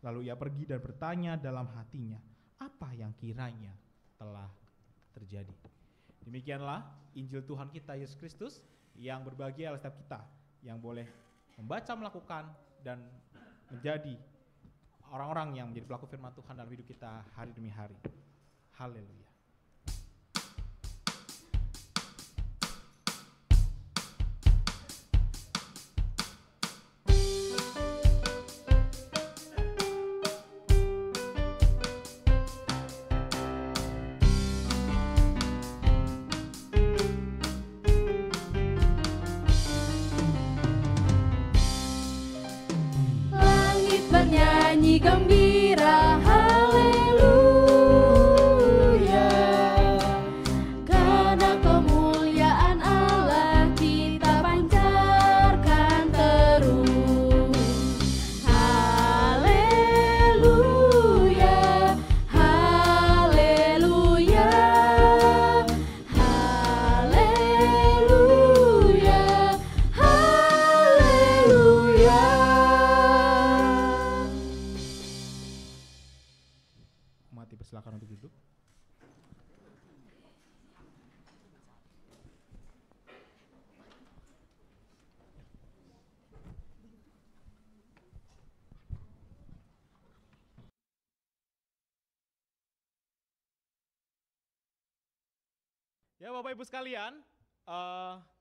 Lalu ia pergi dan bertanya dalam hatinya, apa yang kiranya telah terjadi. Demikianlah Injil Tuhan kita Yesus Kristus yang berbahagia setiap kita yang boleh membaca, melakukan, dan menjadi orang-orang yang menjadi pelaku firman Tuhan dalam hidup kita hari demi hari. Haleluya. Bernyanyi gembira haleluya, karena kemuliaan Allah kita pancarkan terus. Haleluya, haleluya, haleluya, haleluya. Silakan untuk duduk. Ya Bapak Ibu sekalian,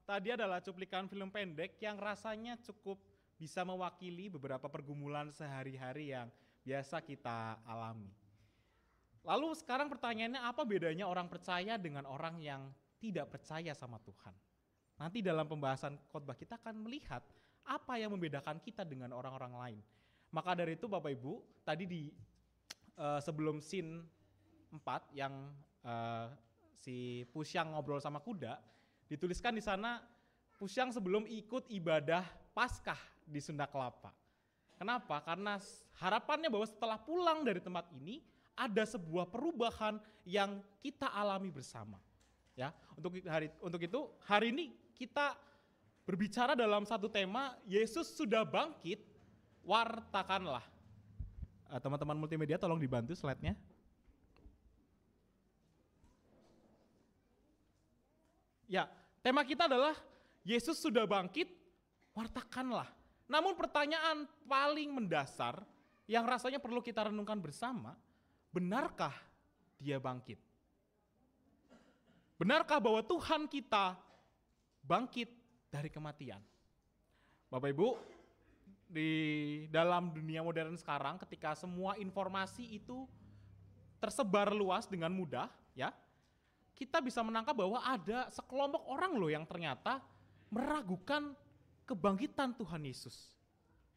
tadi adalah cuplikan film pendek yang rasanya cukup bisa mewakili beberapa pergumulan sehari-hari yang biasa kita alami. Lalu sekarang pertanyaannya, apa bedanya orang percaya dengan orang yang tidak percaya sama Tuhan? Nanti dalam pembahasan khotbah kita akan melihat apa yang membedakan kita dengan orang-orang lain. Maka dari itu Bapak Ibu, tadi di sebelum scene 4 yang si Pusyang ngobrol sama kuda, dituliskan di sana Pusyang sebelum ikut ibadah Paskah di Sunda Kelapa. Kenapa? Karena harapannya bahwa setelah pulang dari tempat ini ada sebuah perubahan yang kita alami bersama. Ya, untuk itu hari ini kita berbicara dalam satu tema, Yesus sudah bangkit, wartakanlah. Teman-teman multimedia tolong dibantu slide-nya. Ya, tema kita adalah Yesus sudah bangkit, wartakanlah. Namun pertanyaan paling mendasar yang rasanya perlu kita renungkan bersama, benarkah dia bangkit? Benarkah bahwa Tuhan kita bangkit dari kematian? Bapak Ibu, di dalam dunia modern sekarang ketika semua informasi itu tersebar luas dengan mudah, ya, kita bisa menangkap bahwa ada sekelompok orang loh yang ternyata meragukan kebangkitan Tuhan Yesus.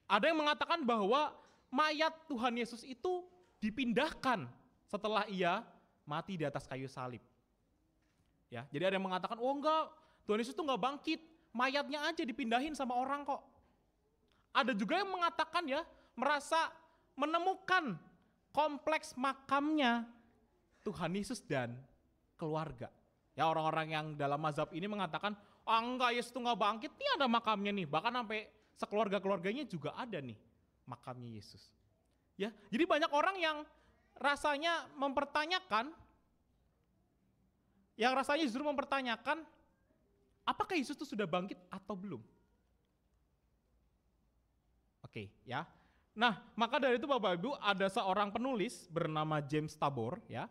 Ada yang mengatakan bahwa mayat Tuhan Yesus itu dipindahkan setelah ia mati di atas kayu salib. Ya, jadi ada yang mengatakan, oh enggak, Tuhan Yesus itu enggak bangkit, mayatnya aja dipindahin sama orang kok. Ada juga yang mengatakan ya, merasa menemukan kompleks makamnya Tuhan Yesus dan keluarga. Ya, orang-orang yang dalam mazhab ini mengatakan, ah enggak, Yesus itu enggak bangkit, ini ada makamnya nih, bahkan sampai sekeluarga-keluarganya juga ada nih makamnya Yesus. Ya, jadi banyak orang yang rasanya mempertanyakan, justru mempertanyakan apakah Yesus itu sudah bangkit atau belum. Oke, ya. Nah, maka dari itu Bapak Ibu, ada seorang penulis bernama James Tabor, ya.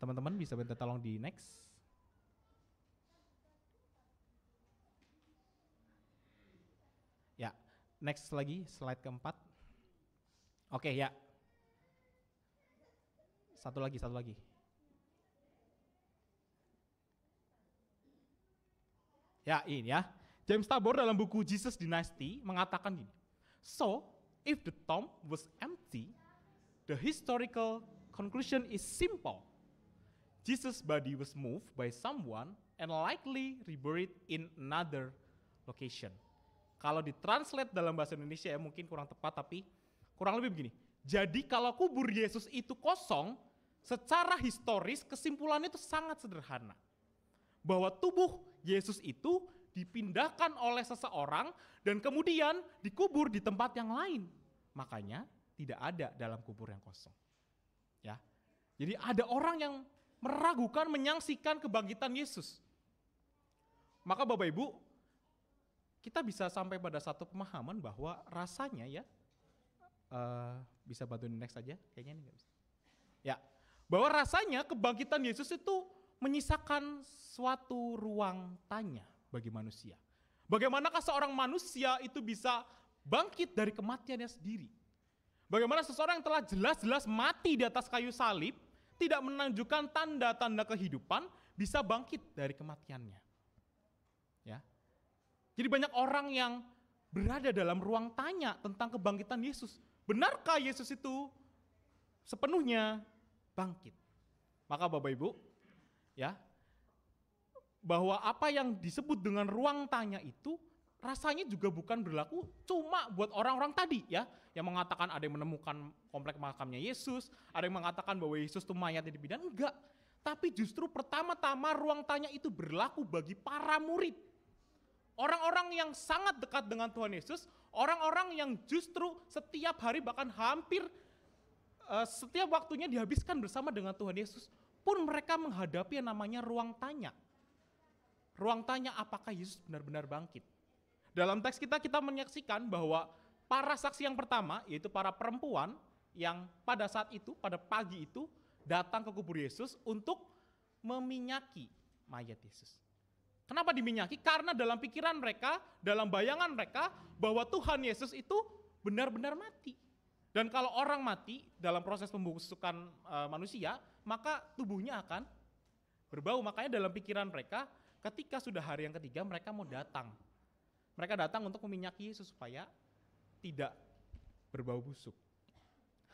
Teman-teman bisa minta tolong di next. Ya, next lagi, slide keempat. Oke, ya. Satu lagi. Ya, ini ya. James Tabor dalam buku Jesus Dynasty mengatakan gini. So, if the tomb was empty, the historical conclusion is simple. Jesus' body was moved by someone and likely reburied in another location. Kalau ditranslate dalam bahasa Indonesia ya mungkin kurang tepat, tapi kurang lebih begini. Jadi kalau kubur Yesus itu kosong, secara historis kesimpulannya itu sangat sederhana. Bahwa tubuh Yesus itu dipindahkan oleh seseorang dan kemudian dikubur di tempat yang lain. Makanya tidak ada dalam kubur yang kosong. Ya. Jadi ada orang yang meragukan, menyaksikan kebangkitan Yesus. Maka Bapak Ibu, kita bisa sampai pada satu pemahaman bahwa rasanya ya, bisa bantu next saja, kayaknya ini nggak bisa. Ya, bahwa rasanya kebangkitan Yesus itu menyisakan suatu ruang tanya bagi manusia. Bagaimanakah seorang manusia itu bisa bangkit dari kematiannya sendiri? Bagaimana seseorang yang telah jelas-jelas mati di atas kayu salib, tidak menunjukkan tanda-tanda kehidupan, bisa bangkit dari kematiannya. Ya. Jadi banyak orang yang berada dalam ruang tanya tentang kebangkitan Yesus. Benarkah Yesus itu sepenuhnya bangkit? Maka Bapak Ibu, ya, bahwa apa yang disebut dengan ruang tanya itu rasanya juga bukan berlaku cuma buat orang-orang tadi ya, yang mengatakan ada yang menemukan komplek makamnya Yesus, ada yang mengatakan bahwa Yesus itu mayatnya dipindah, enggak. Tapi justru pertama-tama ruang tanya itu berlaku bagi para murid. Orang-orang yang sangat dekat dengan Tuhan Yesus, orang-orang yang justru setiap hari bahkan hampir setiap waktunya dihabiskan bersama dengan Tuhan Yesus, pun mereka menghadapi yang namanya ruang tanya. Ruang tanya apakah Yesus benar-benar bangkit. Dalam teks kita menyaksikan bahwa para saksi yang pertama, yaitu para perempuan yang pada saat itu, pada pagi itu, datang ke kubur Yesus untuk meminyaki mayat Yesus. Kenapa diminyaki? Karena dalam pikiran mereka, dalam bayangan mereka, bahwa Tuhan Yesus itu benar-benar mati. Dan kalau orang mati dalam proses pembusukan manusia, maka tubuhnya akan berbau. Makanya dalam pikiran mereka, ketika sudah hari yang ketiga mereka mau datang. Mereka datang untuk meminyaki Yesus supaya tidak berbau busuk.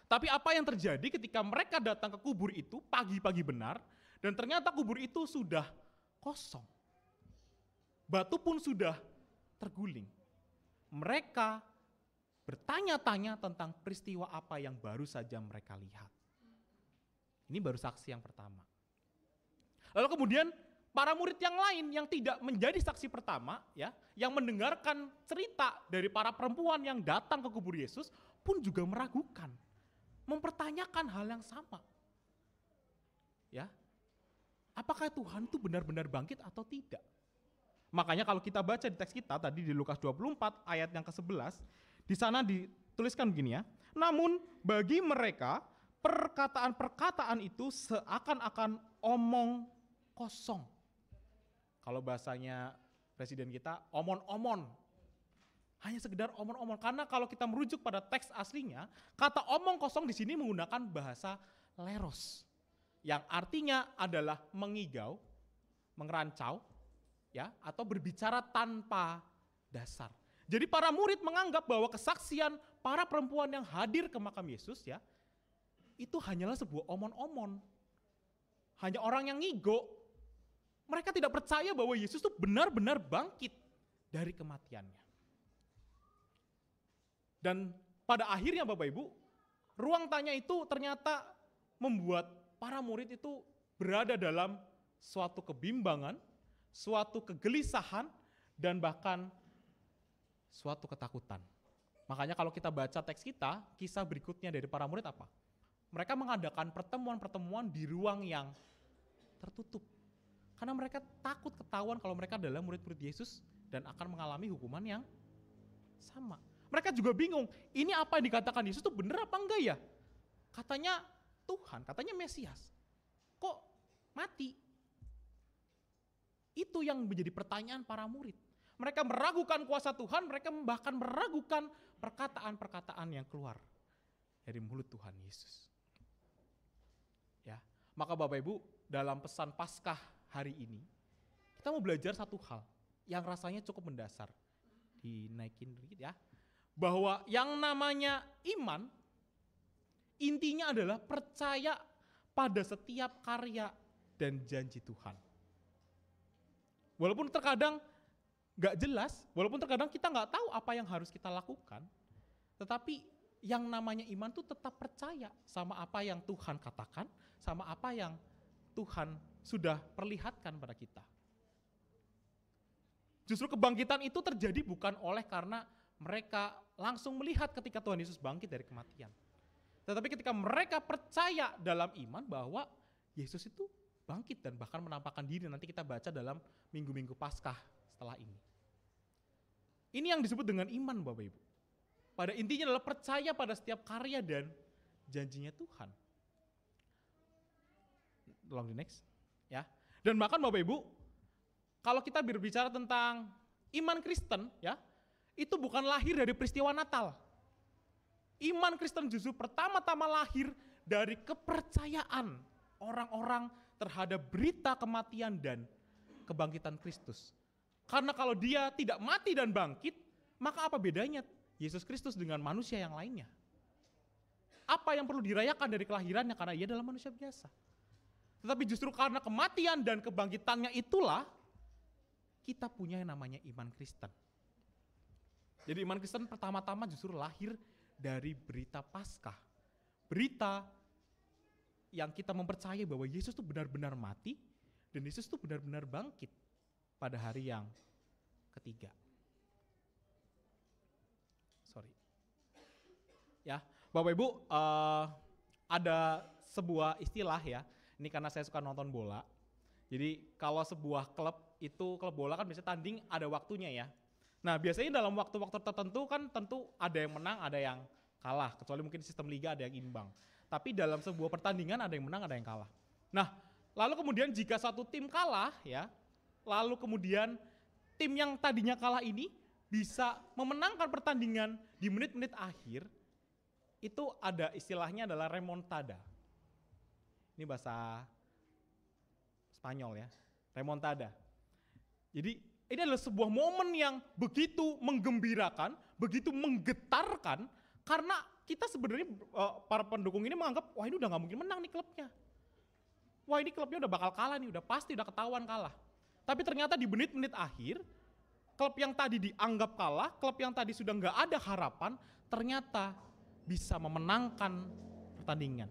Tapi apa yang terjadi ketika mereka datang ke kubur itu pagi-pagi benar, dan ternyata kubur itu sudah kosong. Batu pun sudah terguling. Mereka bertanya-tanya tentang peristiwa apa yang baru saja mereka lihat. Ini baru saksi yang pertama. Lalu kemudian para murid yang lain yang tidak menjadi saksi pertama, ya, yang mendengarkan cerita dari para perempuan yang datang ke kubur Yesus pun juga meragukan, mempertanyakan hal yang sama. Ya, apakah Tuhan itu benar-benar bangkit atau tidak? Makanya kalau kita baca di teks kita tadi di Lukas 24 ayat yang ke-11, di sana dituliskan begini ya. Namun bagi mereka perkataan-perkataan itu seakan-akan omong kosong. Kalau bahasanya presiden kita, omon-omon. Hanya sekedar omon-omon. Karena kalau kita merujuk pada teks aslinya, kata omong kosong di sini menggunakan bahasa leros. Yang artinya adalah mengigau, mengerancau, ya, atau berbicara tanpa dasar. Jadi para murid menganggap bahwa kesaksian para perempuan yang hadir ke makam Yesus, ya, itu hanyalah sebuah omon-omon. Hanya orang yang ngigo. Mereka tidak percaya bahwa Yesus itu benar-benar bangkit dari kematiannya. Dan pada akhirnya Bapak Ibu, ruang tanya itu ternyata membuat para murid itu berada dalam suatu kebimbangan, suatu kegelisahan, dan bahkan suatu ketakutan. Makanya kalau kita baca teks kita, kisah berikutnya dari para murid apa? Mereka mengadakan pertemuan-pertemuan di ruang yang tertutup. Karena mereka takut ketahuan kalau mereka adalah murid-murid Yesus dan akan mengalami hukuman yang sama. Mereka juga bingung, ini apa yang dikatakan Yesus itu benar apa enggak ya? Katanya Tuhan, katanya Mesias. Kok mati? Itu yang menjadi pertanyaan para murid. Mereka meragukan kuasa Tuhan, mereka bahkan meragukan perkataan-perkataan yang keluar dari mulut Tuhan Yesus. Ya, maka Bapak Ibu, dalam pesan Paskah hari ini, kita mau belajar satu hal yang rasanya cukup mendasar. Dinaikin dikit ya. Bahwa yang namanya iman, intinya adalah percaya pada setiap karya dan janji Tuhan. Walaupun terkadang gak jelas, walaupun terkadang kita gak tahu apa yang harus kita lakukan, tetapi yang namanya iman itu tetap percaya sama apa yang Tuhan katakan, sama apa yang Tuhan sudah perlihatkan pada kita. Justru kebangkitan itu terjadi bukan oleh karena mereka langsung melihat ketika Tuhan Yesus bangkit dari kematian. Tetapi ketika mereka percaya dalam iman bahwa Yesus itu bangkit dan bahkan menampakkan diri, nanti kita baca dalam minggu-minggu Paskah setelah ini. Ini yang disebut dengan iman Bapak Ibu. Pada intinya adalah percaya pada setiap karya dan janjinya Tuhan. Tolong di next. Ya. Dan bahkan Bapak Ibu, kalau kita berbicara tentang iman Kristen, ya, itu bukan lahir dari peristiwa Natal. Iman Kristen justru pertama-tama lahir dari kepercayaan orang-orang terhadap berita kematian dan kebangkitan Kristus. Karena kalau dia tidak mati dan bangkit, maka apa bedanya Yesus Kristus dengan manusia yang lainnya? Apa yang perlu dirayakan dari kelahirannya karena ia adalah manusia biasa? Tetapi justru karena kematian dan kebangkitannya itulah kita punya yang namanya iman Kristen. Jadi iman Kristen pertama-tama justru lahir dari berita Paskah. Berita yang kita mempercayai bahwa Yesus itu benar-benar mati dan Yesus itu benar-benar bangkit pada hari yang ketiga. Ya, Bapak Ibu, ada sebuah istilah ya. Ini karena saya suka nonton bola. Jadi kalau sebuah klub bola kan biasanya tanding ada waktunya ya. Nah biasanya dalam waktu-waktu tertentu kan tentu ada yang menang, ada yang kalah. Kecuali mungkin sistem liga ada yang imbang. Tapi dalam sebuah pertandingan ada yang menang, ada yang kalah. Nah lalu kemudian jika satu tim kalah ya, lalu kemudian tim yang tadinya kalah ini bisa memenangkan pertandingan di menit-menit akhir, itu ada istilahnya adalah remontada. Ini bahasa Spanyol ya, remontada. Jadi ini adalah sebuah momen yang begitu menggembirakan, begitu menggetarkan, karena kita sebenarnya para pendukung ini menganggap, wah ini udah gak mungkin menang nih klubnya. Wah ini klubnya udah bakal kalah nih, udah pasti udah ketahuan kalah. Tapi ternyata di menit-menit akhir, klub yang tadi dianggap kalah, klub yang tadi sudah gak ada harapan, ternyata bisa memenangkan pertandingan.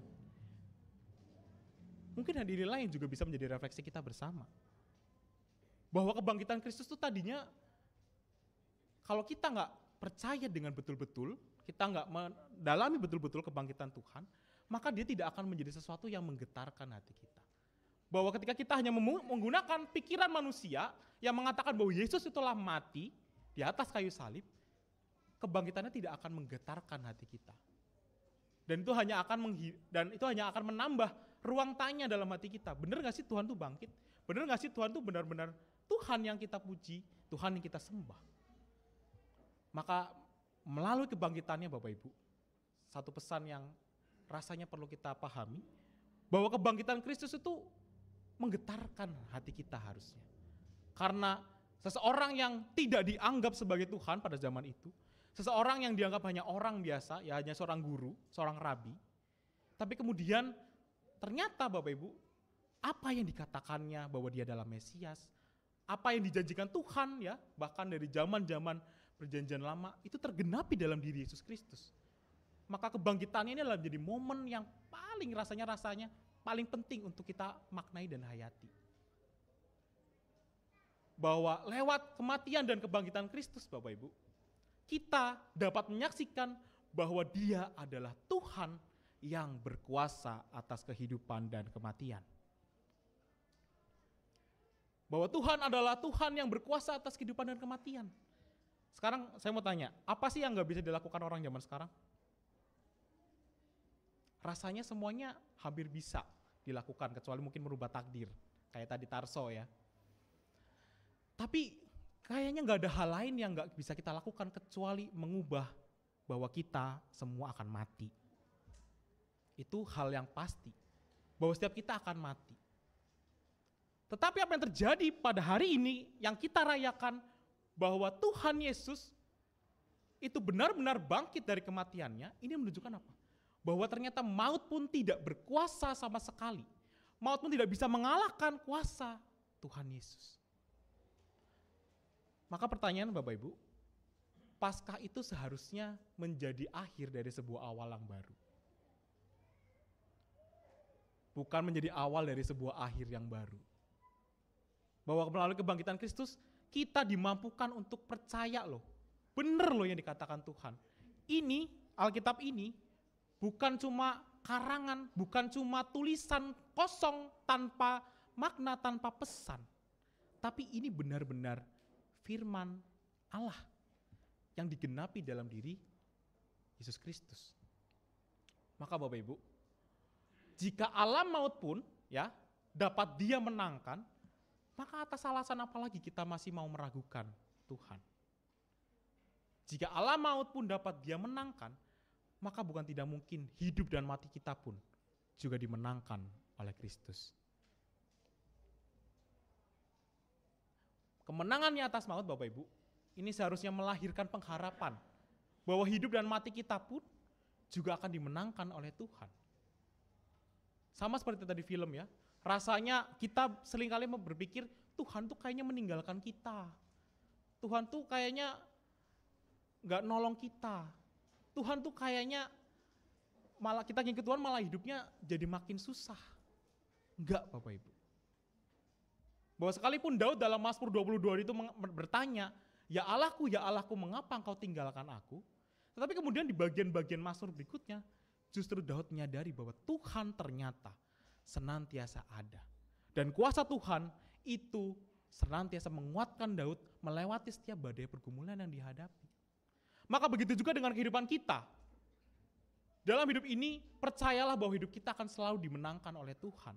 Mungkin hadirinlah yang juga bisa menjadi refleksi kita bersama. Bahwa kebangkitan Kristus itu tadinya, kalau kita nggak percaya dengan betul-betul, kita nggak mendalami betul-betul kebangkitan Tuhan, maka dia tidak akan menjadi sesuatu yang menggetarkan hati kita. Bahwa ketika kita hanya menggunakan pikiran manusia yang mengatakan bahwa Yesus itulah mati di atas kayu salib, kebangkitannya tidak akan menggetarkan hati kita. Dan itu hanya akan menambah ruang tanya dalam hati kita. Benar gak sih Tuhan tuh bangkit? Benar gak sih Tuhan tuh benar-benar Tuhan yang kita puji, Tuhan yang kita sembah? Maka melalui kebangkitannya Bapak Ibu, satu pesan yang rasanya perlu kita pahami, bahwa kebangkitan Kristus itu menggetarkan hati kita harusnya. Karena seseorang yang tidak dianggap sebagai Tuhan pada zaman itu, seseorang yang dianggap hanya orang biasa, ya hanya seorang guru, seorang rabi, tapi kemudian ternyata Bapak Ibu, apa yang dikatakannya bahwa dia adalah Mesias, apa yang dijanjikan Tuhan ya, bahkan dari zaman-zaman perjanjian lama, itu tergenapi dalam diri Yesus Kristus. Maka kebangkitannya ini adalah menjadi momen yang paling rasanya paling penting untuk kita maknai dan hayati. Bahwa lewat kematian dan kebangkitan Kristus Bapak Ibu, kita dapat menyaksikan bahwa Dia adalah Tuhan yang berkuasa atas kehidupan dan kematian. Bahwa Tuhan adalah Tuhan yang berkuasa atas kehidupan dan kematian. Sekarang saya mau tanya, apa sih yang gak bisa dilakukan orang zaman sekarang? Rasanya semuanya hampir bisa dilakukan, kecuali mungkin merubah takdir. Kayak tadi Tarso ya. Tapi kayaknya gak ada hal lain yang gak bisa kita lakukan kecuali mengubah bahwa kita semua akan mati. Itu hal yang pasti, bahwa setiap kita akan mati. Tetapi apa yang terjadi pada hari ini yang kita rayakan, bahwa Tuhan Yesus itu benar-benar bangkit dari kematiannya, ini menunjukkan apa? Bahwa ternyata maut pun tidak berkuasa sama sekali. Maut pun tidak bisa mengalahkan kuasa Tuhan Yesus. Maka pertanyaan Bapak Ibu, Paskah itu seharusnya menjadi akhir dari sebuah awal yang baru. Bukan menjadi awal dari sebuah akhir yang baru. Bahwa melalui kebangkitan Kristus, kita dimampukan untuk percaya loh. Bener loh yang dikatakan Tuhan. Ini, Alkitab ini, bukan cuma karangan, bukan cuma tulisan kosong tanpa makna, tanpa pesan. Tapi ini benar-benar firman Allah yang digenapi dalam diri Yesus Kristus. Maka Bapak Ibu, jika alam maut pun ya dapat Dia menangkan, maka atas alasan apa lagi kita masih mau meragukan Tuhan? Jika alam maut pun dapat Dia menangkan, maka bukan tidak mungkin hidup dan mati kita pun juga dimenangkan oleh Kristus. Kemenangannya atas maut Bapak Ibu, ini seharusnya melahirkan pengharapan bahwa hidup dan mati kita pun juga akan dimenangkan oleh Tuhan. Sama seperti tadi film ya, rasanya kita seringkali berpikir Tuhan tuh kayaknya meninggalkan kita. Tuhan tuh kayaknya gak nolong kita. Tuhan tuh kayaknya malah kita ngikut Tuhan malah hidupnya jadi makin susah. Enggak Bapak Ibu. Bahwa sekalipun Daud dalam Mazmur 22 itu bertanya, ya Allahku, mengapa engkau tinggalkan aku? Tetapi kemudian di bagian-bagian Mazmur berikutnya, justru Daud menyadari bahwa Tuhan ternyata senantiasa ada. Dan kuasa Tuhan itu senantiasa menguatkan Daud melewati setiap badai pergumulan yang dihadapi. Maka begitu juga dengan kehidupan kita. Dalam hidup ini, percayalah bahwa hidup kita akan selalu dimenangkan oleh Tuhan.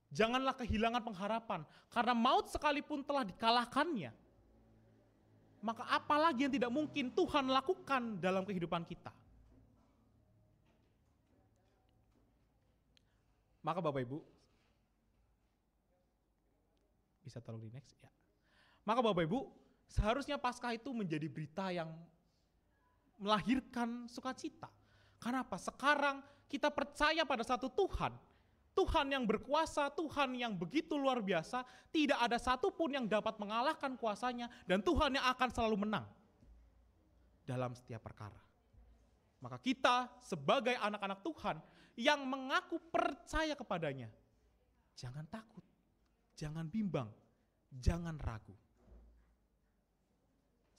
Janganlah kehilangan pengharapan, karena maut sekalipun telah dikalahkannya, maka apalagi yang tidak mungkin Tuhan lakukan dalam kehidupan kita. Maka Bapak Ibu, bisa tolong di next ya. Maka Bapak Ibu, seharusnya Paskah itu menjadi berita yang melahirkan sukacita. Karena apa? Sekarang kita percaya pada satu Tuhan. Tuhan yang berkuasa, Tuhan yang begitu luar biasa, tidak ada satupun yang dapat mengalahkan kuasanya, dan Tuhan yang akan selalu menang dalam setiap perkara. Maka kita sebagai anak-anak Tuhan yang mengaku percaya kepadanya, jangan takut, jangan bimbang, jangan ragu.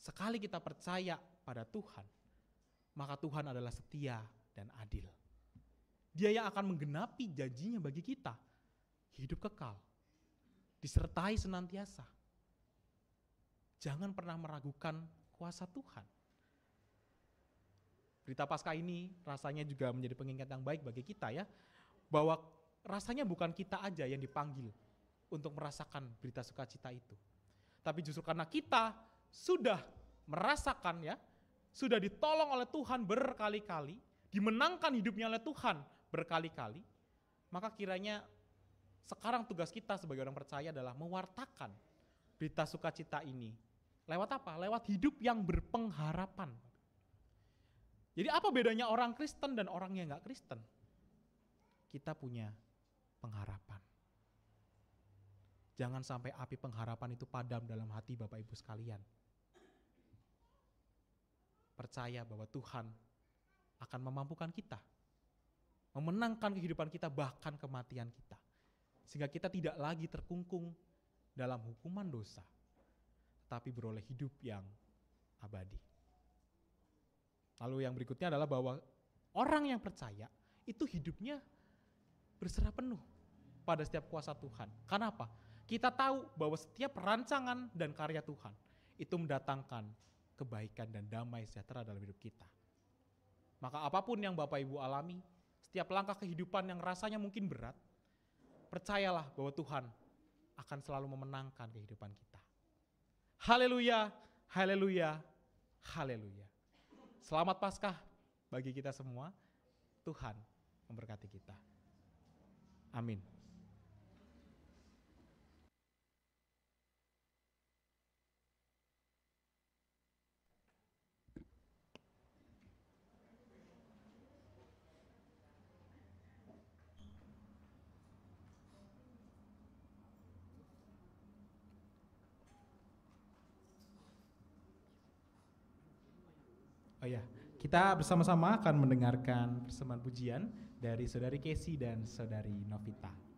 Sekali kita percaya pada Tuhan, maka Tuhan adalah setia dan adil. Dia yang akan menggenapi janjinya bagi kita, hidup kekal, disertai senantiasa. Jangan pernah meragukan kuasa Tuhan. Berita Paskah ini rasanya juga menjadi pengingat yang baik bagi kita ya, bahwa rasanya bukan kita aja yang dipanggil untuk merasakan berita sukacita itu. Tapi justru karena kita sudah merasakan ya, sudah ditolong oleh Tuhan berkali-kali, dimenangkan hidupnya oleh Tuhan berkali-kali, maka kiranya sekarang tugas kita sebagai orang percaya adalah mewartakan berita sukacita ini. Lewat apa? Lewat hidup yang berpengharapan. Jadi apa bedanya orang Kristen dan orang yang gak Kristen? Kita punya pengharapan. Jangan sampai api pengharapan itu padam dalam hati Bapak Ibu sekalian. Percaya bahwa Tuhan akan memampukan kita, memenangkan kehidupan kita bahkan kematian kita. Sehingga kita tidak lagi terkungkung dalam hukuman dosa, tapi beroleh hidup yang abadi. Lalu yang berikutnya adalah bahwa orang yang percaya itu hidupnya berserah penuh pada setiap kuasa Tuhan. Karena apa? Kita tahu bahwa setiap rancangan dan karya Tuhan itu mendatangkan kebaikan dan damai sejahtera dalam hidup kita. Maka apapun yang Bapak Ibu alami, setiap langkah kehidupan yang rasanya mungkin berat, percayalah bahwa Tuhan akan selalu memenangkan kehidupan kita. Haleluya, haleluya, haleluya. Selamat Paskah bagi kita semua. Tuhan memberkati kita. Amin. Oh ya, kita bersama-sama akan mendengarkan persembahan pujian dari Saudari Casey dan Saudari Novita.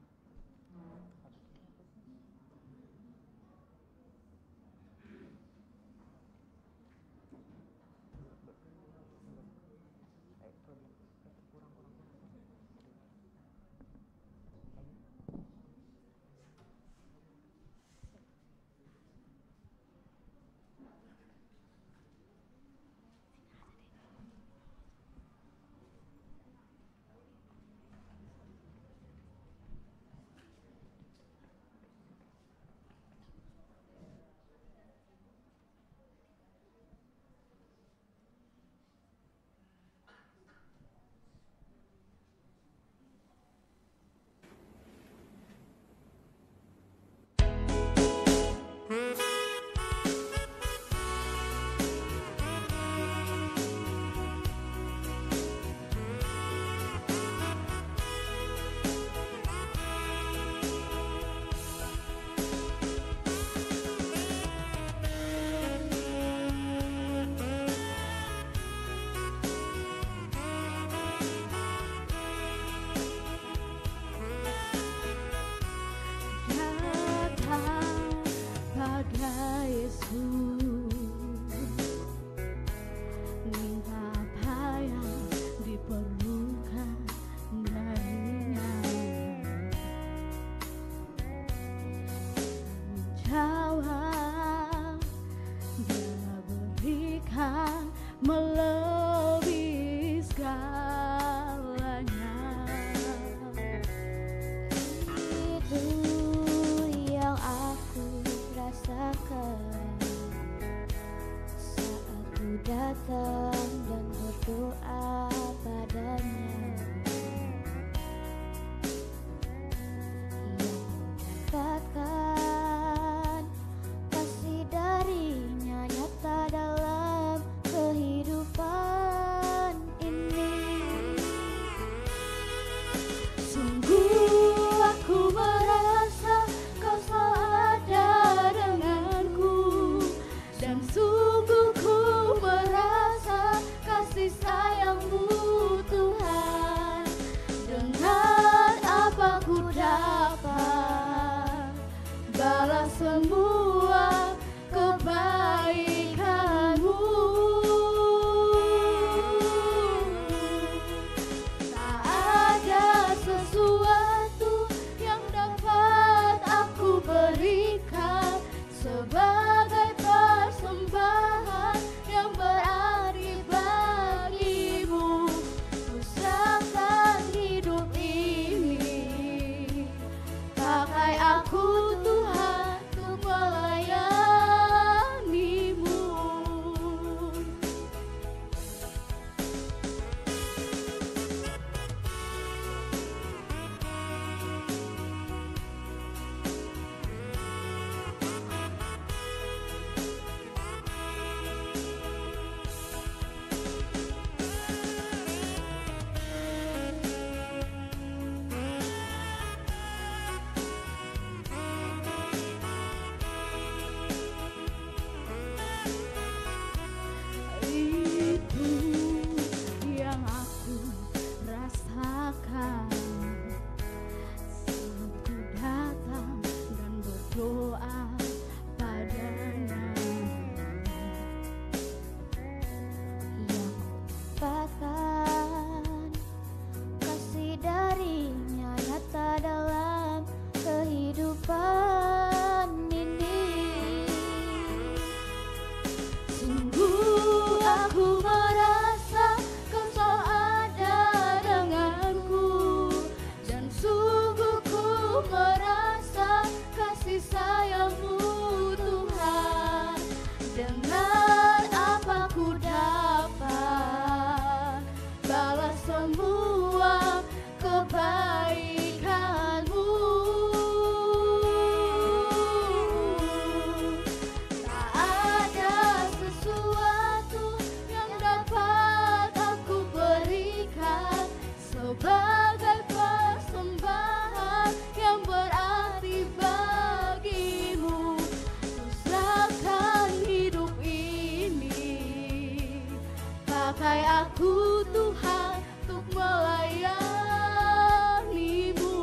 aku Tuhan untuk melayani-Mu.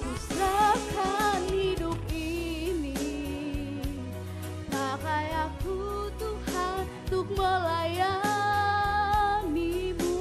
Ku serahkan hidup ini, pakai aku Tuhan untuk melayani-Mu.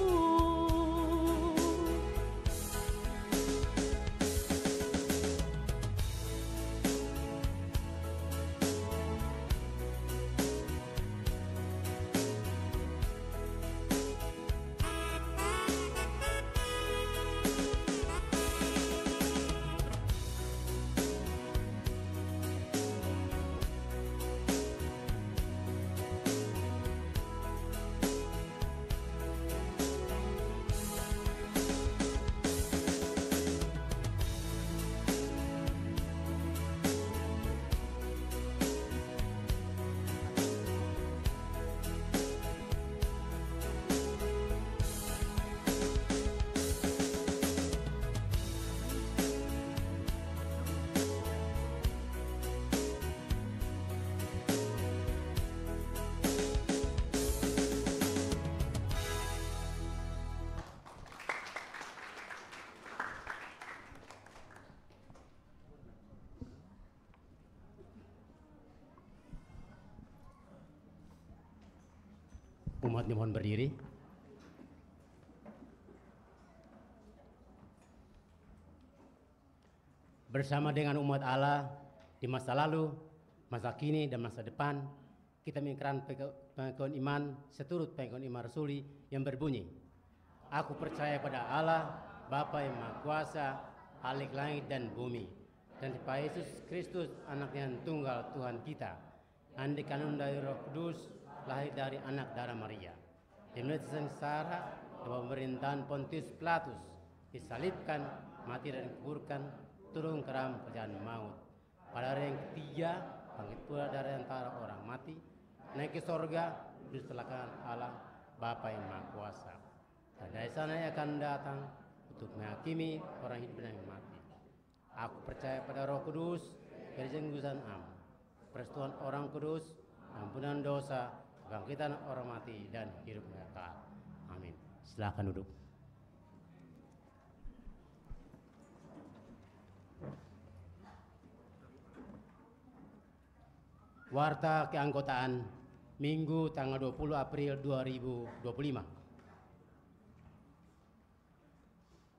Umat dimohon berdiri. Bersama dengan umat Allah di masa lalu, masa kini, dan masa depan, kita mengikrarkan pengakuan iman seturut pengakuan iman rasuli yang berbunyi, aku percaya pada Allah, Bapa yang Maha Kuasa, Khalik langit dan bumi, dan pada Yesus Kristus, anaknya yang tunggal Tuhan kita, andikkan dari Roh Kudus, lahir dari anak darah Maria, dimulai sengsara dan pemerintahan Pontius Pilatus, disalibkan, mati dan dikuburkan, turun ke dalam perjalanan maut. Pada hari yang ketiga, bangkit pula dari antara orang mati, naik ke sorga, duduk sebelah kanan Allah, Bapa yang Maha Kuasa. Dan dari sana ia akan datang untuk menghakimi orang hidup dan yang mati. Aku percaya pada Roh Kudus, perjenggusan am, persekutuan orang kudus, ampunan dosa, bangkitan orang mati, dan hidup kekal. Amin. Silakan duduk. Warta keanggotaan Minggu tanggal 20 April 2025.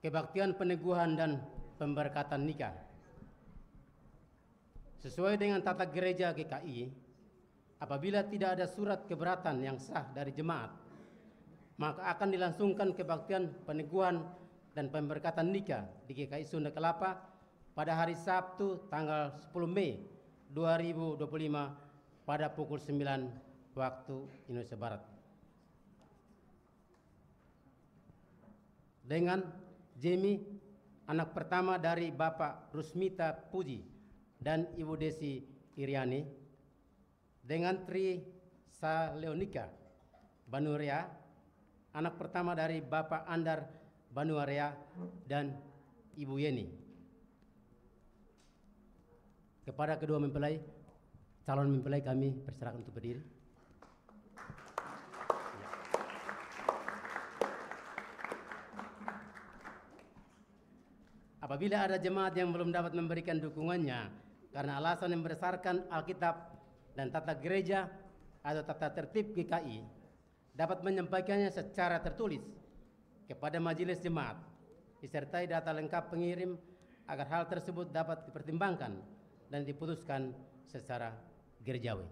Kebaktian peneguhan dan pemberkatan nikah. Sesuai dengan tata gereja GKI, apabila tidak ada surat keberatan yang sah dari jemaat, maka akan dilangsungkan kebaktian peneguhan dan pemberkatan nikah di GKI Sunda Kelapa pada hari Sabtu tanggal 10 Mei 2025 pada pukul 9 waktu Indonesia Barat. Dengan Jemi, anak pertama dari Bapak Rusmita Puji dan Ibu Desi Iriani, dengan Tri Saleonika Banuarea, anak pertama dari Bapak Andar Banuarea dan Ibu Yeni. Kepada kedua mempelai, calon mempelai kami persilakan untuk berdiri. Apabila ada jemaat yang belum dapat memberikan dukungannya karena alasan yang berdasarkan Alkitab dan tata gereja atau tata tertib GKI, dapat menyampaikannya secara tertulis kepada majelis jemaat, disertai data lengkap pengirim agar hal tersebut dapat dipertimbangkan dan diputuskan secara gerejawi.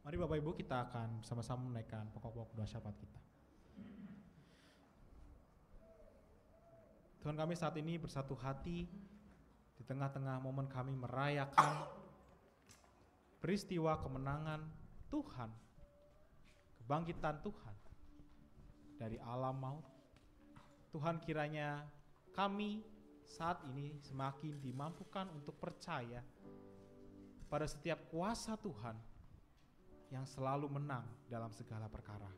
Mari Bapak Ibu, kita akan sama-sama menaikkan pokok-pokok doa syafaat kita. Tuhan, kami saat ini bersatu hati di tengah-tengah momen kami merayakan peristiwa kemenangan Tuhan, kebangkitan Tuhan dari alam maut. Tuhan, kiranya kami saat ini semakin dimampukan untuk percaya pada setiap kuasa Tuhan yang selalu menang dalam segala perkara.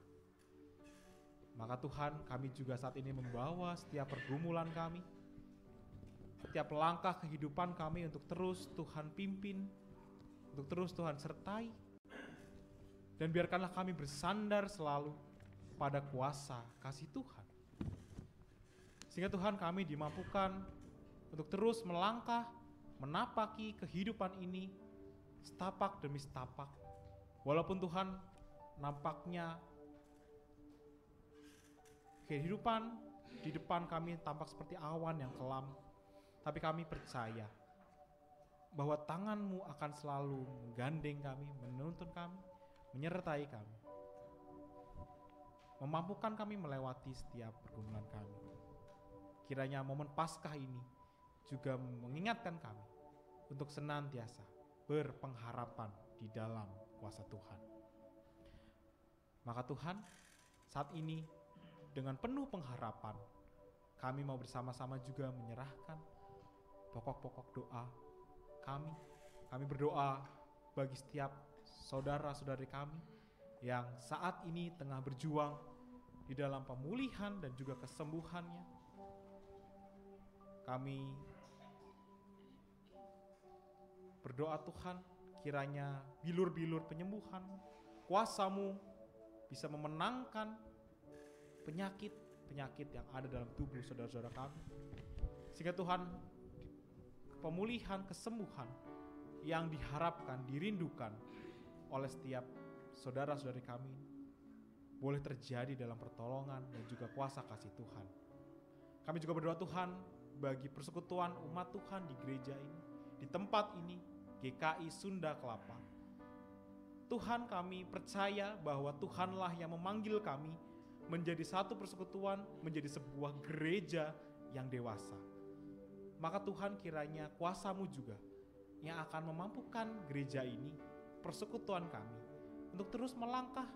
Maka Tuhan, kami juga saat ini membawa setiap pergumulan kami, setiap langkah kehidupan kami untuk terus Tuhan pimpin, untuk terus Tuhan sertai. Dan biarkanlah kami bersandar selalu pada kuasa kasih Tuhan. Sehingga Tuhan, kami dimampukan untuk terus melangkah, menapaki kehidupan ini setapak demi setapak. Walaupun Tuhan nampaknya kehidupan di depan kami tampak seperti awan yang kelam, tapi kami percaya bahwa tangan-Mu akan selalu menggandeng kami, menuntun kami, menyertai kami, memampukan kami melewati setiap pergumulan kami. Kiranya momen Paskah ini juga mengingatkan kami untuk senantiasa berpengharapan di dalam kuasa Tuhan. Maka Tuhan, saat ini dengan penuh pengharapan, kami mau bersama-sama juga menyerahkan pokok-pokok doa kami. Kami berdoa bagi setiap saudara-saudari kami yang saat ini tengah berjuang di dalam pemulihan dan juga kesembuhannya. Kami berdoa Tuhan, kiranya bilur-bilur penyembuhan, kuasa-Mu bisa memenangkan penyakit-penyakit yang ada dalam tubuh saudara-saudara kami. Sehingga Tuhan, pemulihan, kesembuhan yang diharapkan, dirindukan oleh setiap saudara-saudari kami boleh terjadi dalam pertolongan dan juga kuasa kasih Tuhan. Kami juga berdoa Tuhan bagi persekutuan umat Tuhan di gereja ini, di tempat ini, GKI Sunda Kelapa. Tuhan, kami percaya bahwa Tuhanlah yang memanggil kami menjadi satu persekutuan, menjadi sebuah gereja yang dewasa. Maka Tuhan, kiranya kuasa-Mu juga yang akan memampukan gereja ini, persekutuan kami, untuk terus melangkah,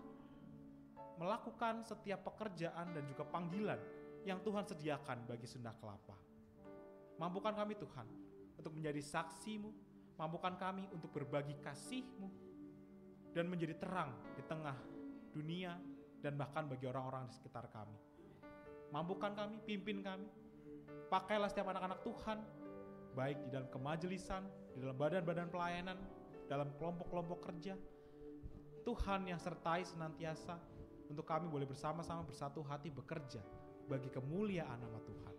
melakukan setiap pekerjaan dan juga panggilan yang Tuhan sediakan bagi Sunda Kelapa. Mampukan kami Tuhan untuk menjadi saksi-Mu, mampukan kami untuk berbagi kasih-Mu, dan menjadi terang di tengah dunia dan bahkan bagi orang-orang di sekitar kami. Mampukan kami, pimpin kami, pakailah setiap anak-anak Tuhan, baik di dalam kemajelisan, di dalam badan-badan pelayanan, dalam kelompok-kelompok kerja. Tuhan yang sertai senantiasa untuk kami boleh bersama-sama bersatu hati bekerja bagi kemuliaan nama Tuhan.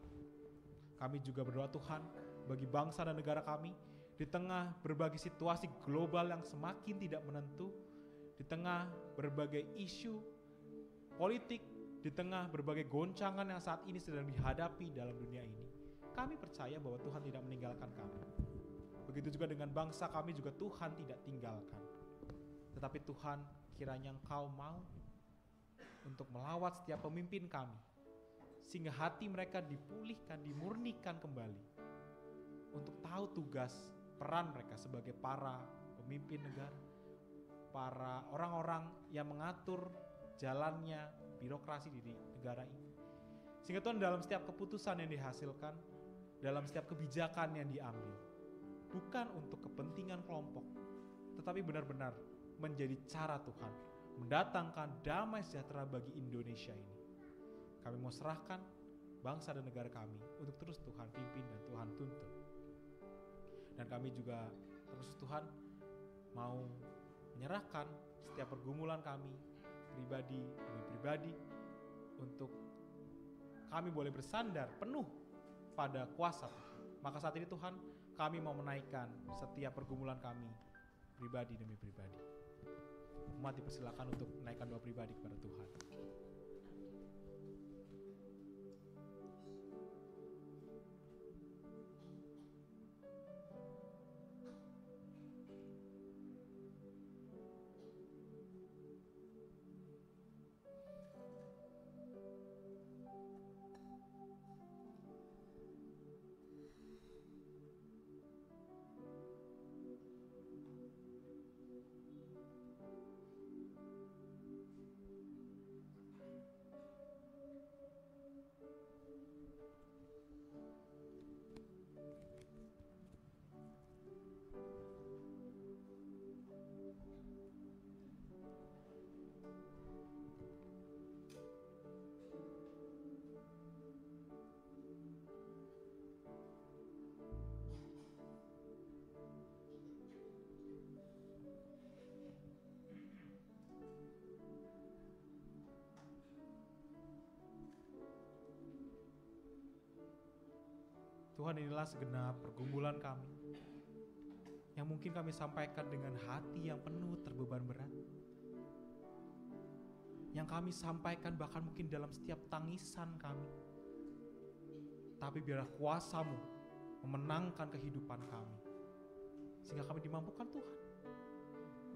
Kami juga berdoa Tuhan bagi bangsa dan negara kami di tengah berbagai situasi global yang semakin tidak menentu, di tengah berbagai isu politik, di tengah berbagai goncangan yang saat ini sedang dihadapi dalam dunia ini. Kami percaya bahwa Tuhan tidak meninggalkan kami. Begitu juga dengan bangsa kami juga Tuhan tidak tinggalkan. Tetapi Tuhan, kiranya Engkau mau untuk melawat setiap pemimpin kami, sehingga hati mereka dipulihkan, dimurnikan kembali, untuk tahu tugas, peran mereka sebagai para pemimpin negara, para orang-orang yang mengatur jalannya birokrasi di negara ini. Sehingga Tuhan, dalam setiap keputusan yang dihasilkan, dalam setiap kebijakan yang diambil, bukan untuk kepentingan kelompok, tetapi benar-benar menjadi cara Tuhan mendatangkan damai sejahtera bagi Indonesia ini. Kami mau serahkan bangsa dan negara kami untuk terus Tuhan pimpin dan Tuhan tuntun. Dan kami juga terus Tuhan mau menyerahkan setiap pergumulan kami pribadi demi pribadi, untuk kami boleh bersandar penuh pada kuasa Tuhan. Maka saat ini Tuhan, kami mau menaikkan setiap pergumulan kami pribadi demi pribadi. Umat dipersilakan untuk menaikkan doa pribadi kepada Tuhan. Tuhan, inilah segenap pergumulan kami yang mungkin kami sampaikan dengan hati yang penuh terbeban berat, yang kami sampaikan bahkan mungkin dalam setiap tangisan kami. Tapi biarlah kuasa-Mu memenangkan kehidupan kami, sehingga kami dimampukan Tuhan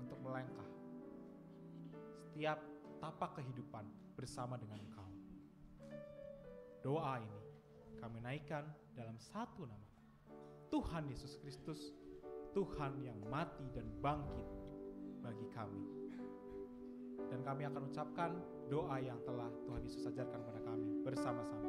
untuk melangkah setiap tapak kehidupan bersama dengan Engkau. Doa ini kami naikkan dalam satu nama, Tuhan Yesus Kristus, Tuhan yang mati dan bangkit bagi kami. Dan kami akan ucapkan doa yang telah Tuhan Yesus ajarkan kepada kami bersama-sama.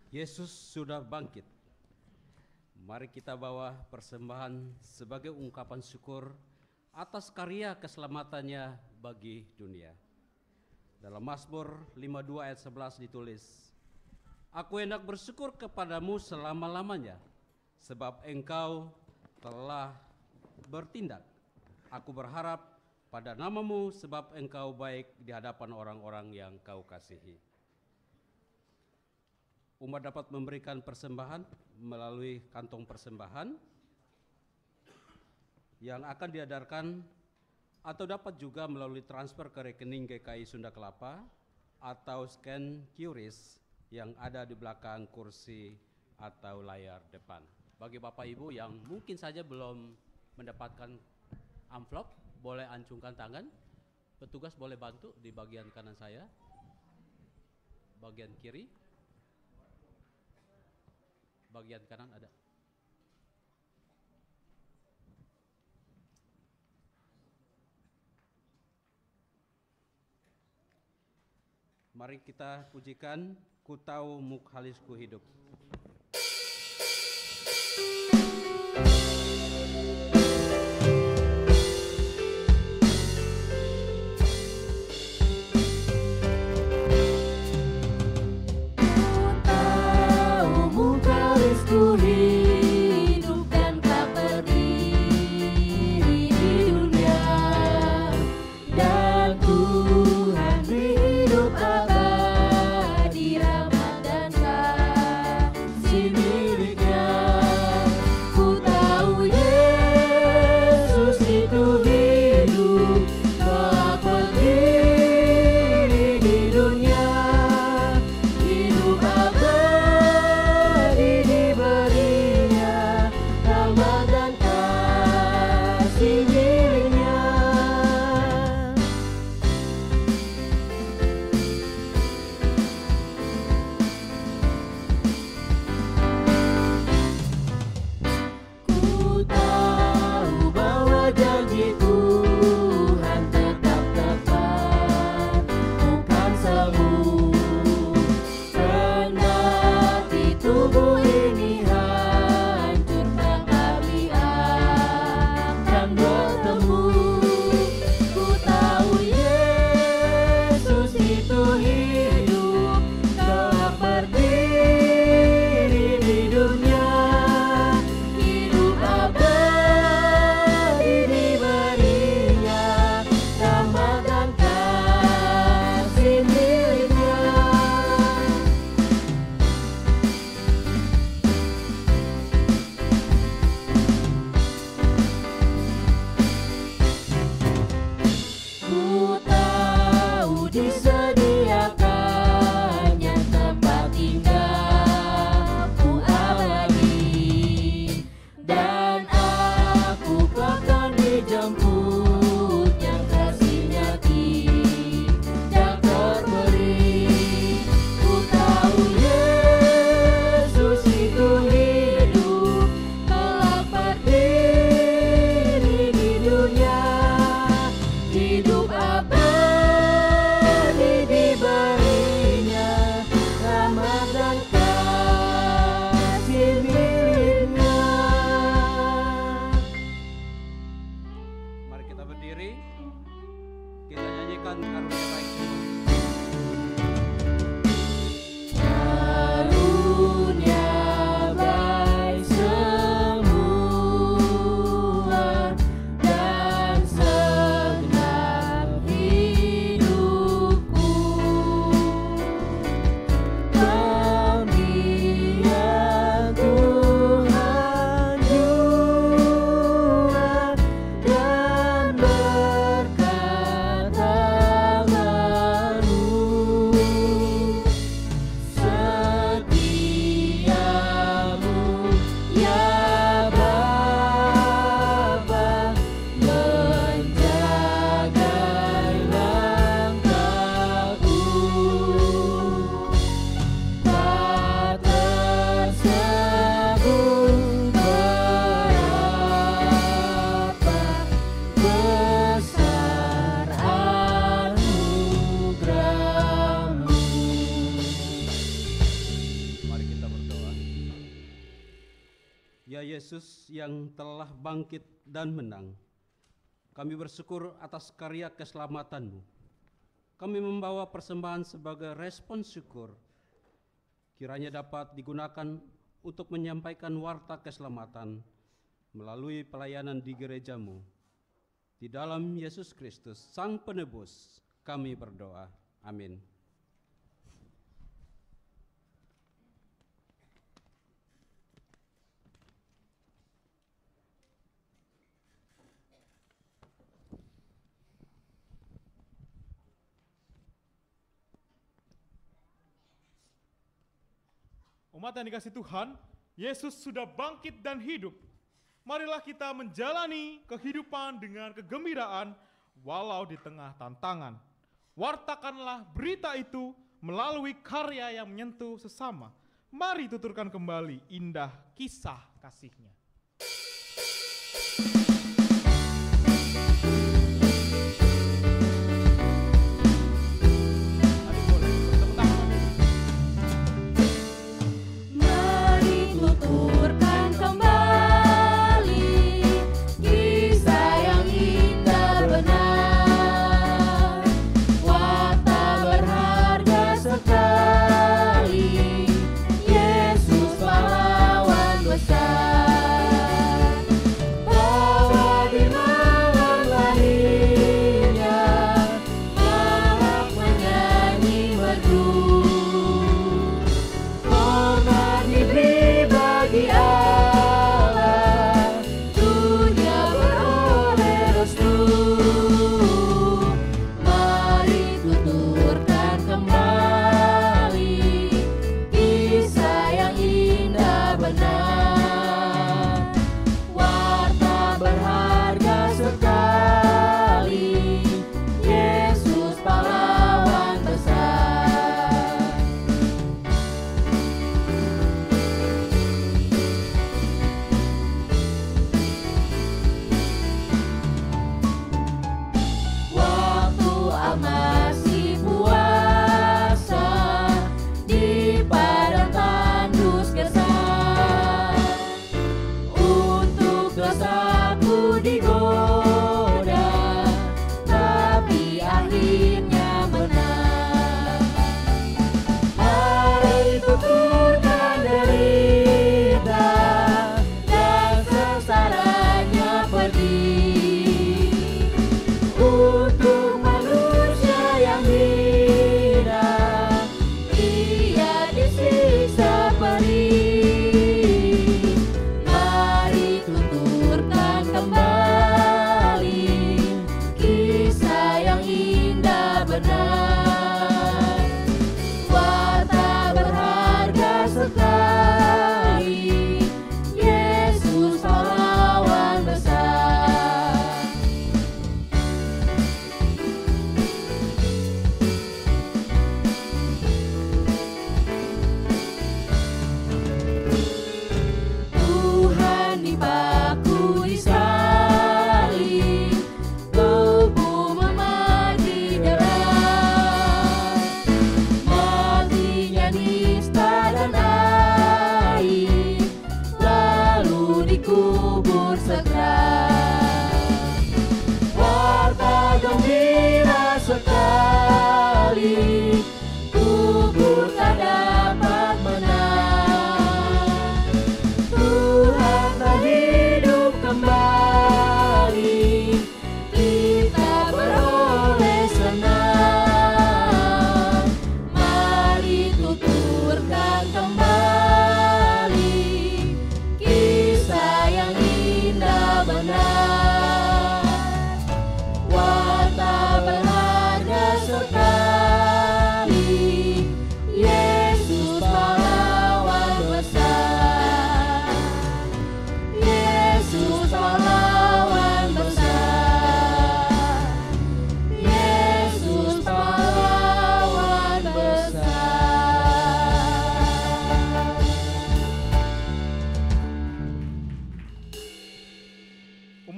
Yesus sudah bangkit. Mari kita bawa persembahan sebagai ungkapan syukur atas karya keselamatannya bagi dunia. Dalam Mazmur 52 ayat 11 ditulis, "Aku hendak bersyukur kepadamu selama-lamanya, sebab Engkau telah bertindak. Aku berharap pada nama-Mu, sebab Engkau baik di hadapan orang-orang yang Kau kasihi." Umat dapat memberikan persembahan melalui kantong persembahan yang akan diedarkan, atau dapat juga melalui transfer ke rekening GKI Sunda Kelapa atau scan QRIS yang ada di belakang kursi atau layar depan. Bagi Bapak Ibu yang mungkin saja belum mendapatkan amplop, boleh acungkan tangan. Petugas boleh bantu di bagian kanan saya, bagian kiri. Bagian kanan ada. Mari kita pujikan "Ku Tahu Mukhalisku Hidup". Yesus yang telah bangkit dan menang, kami bersyukur atas karya keselamatan-Mu. Kami membawa persembahan sebagai respon syukur, kiranya dapat digunakan untuk menyampaikan warta keselamatan melalui pelayanan di gereja-Mu. Di dalam Yesus Kristus, Sang Penebus, kami berdoa. Amin. Umat yang dikasihi Tuhan, Yesus sudah bangkit dan hidup. Marilah kita menjalani kehidupan dengan kegembiraan walau di tengah tantangan. Wartakanlah berita itu melalui karya yang menyentuh sesama. Mari tuturkan kembali indah kisah kasih-Nya.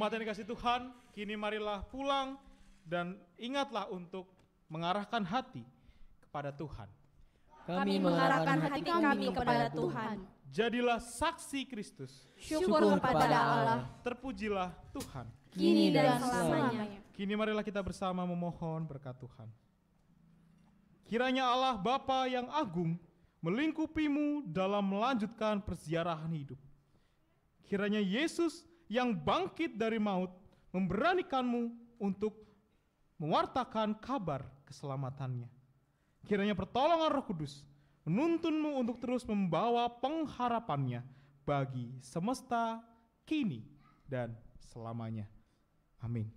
Umat yang dikasihi Tuhan, kini marilah pulang dan ingatlah untuk mengarahkan hati kepada Tuhan. Kami mengarahkan hati kami kepada Tuhan. Jadilah saksi Kristus. Syukur kepada Allah. Terpujilah Tuhan. Kini dan selamanya. Kini marilah kita bersama memohon berkat Tuhan. Kiranya Allah Bapa yang agung melingkupimu dalam melanjutkan perziarahan hidup. Kiranya Yesus yang bangkit dari maut memberanikanmu untuk mewartakan kabar keselamatannya. Kiranya pertolongan Roh Kudus menuntunmu untuk terus membawa pengharapannya bagi semesta kini dan selamanya. Amin.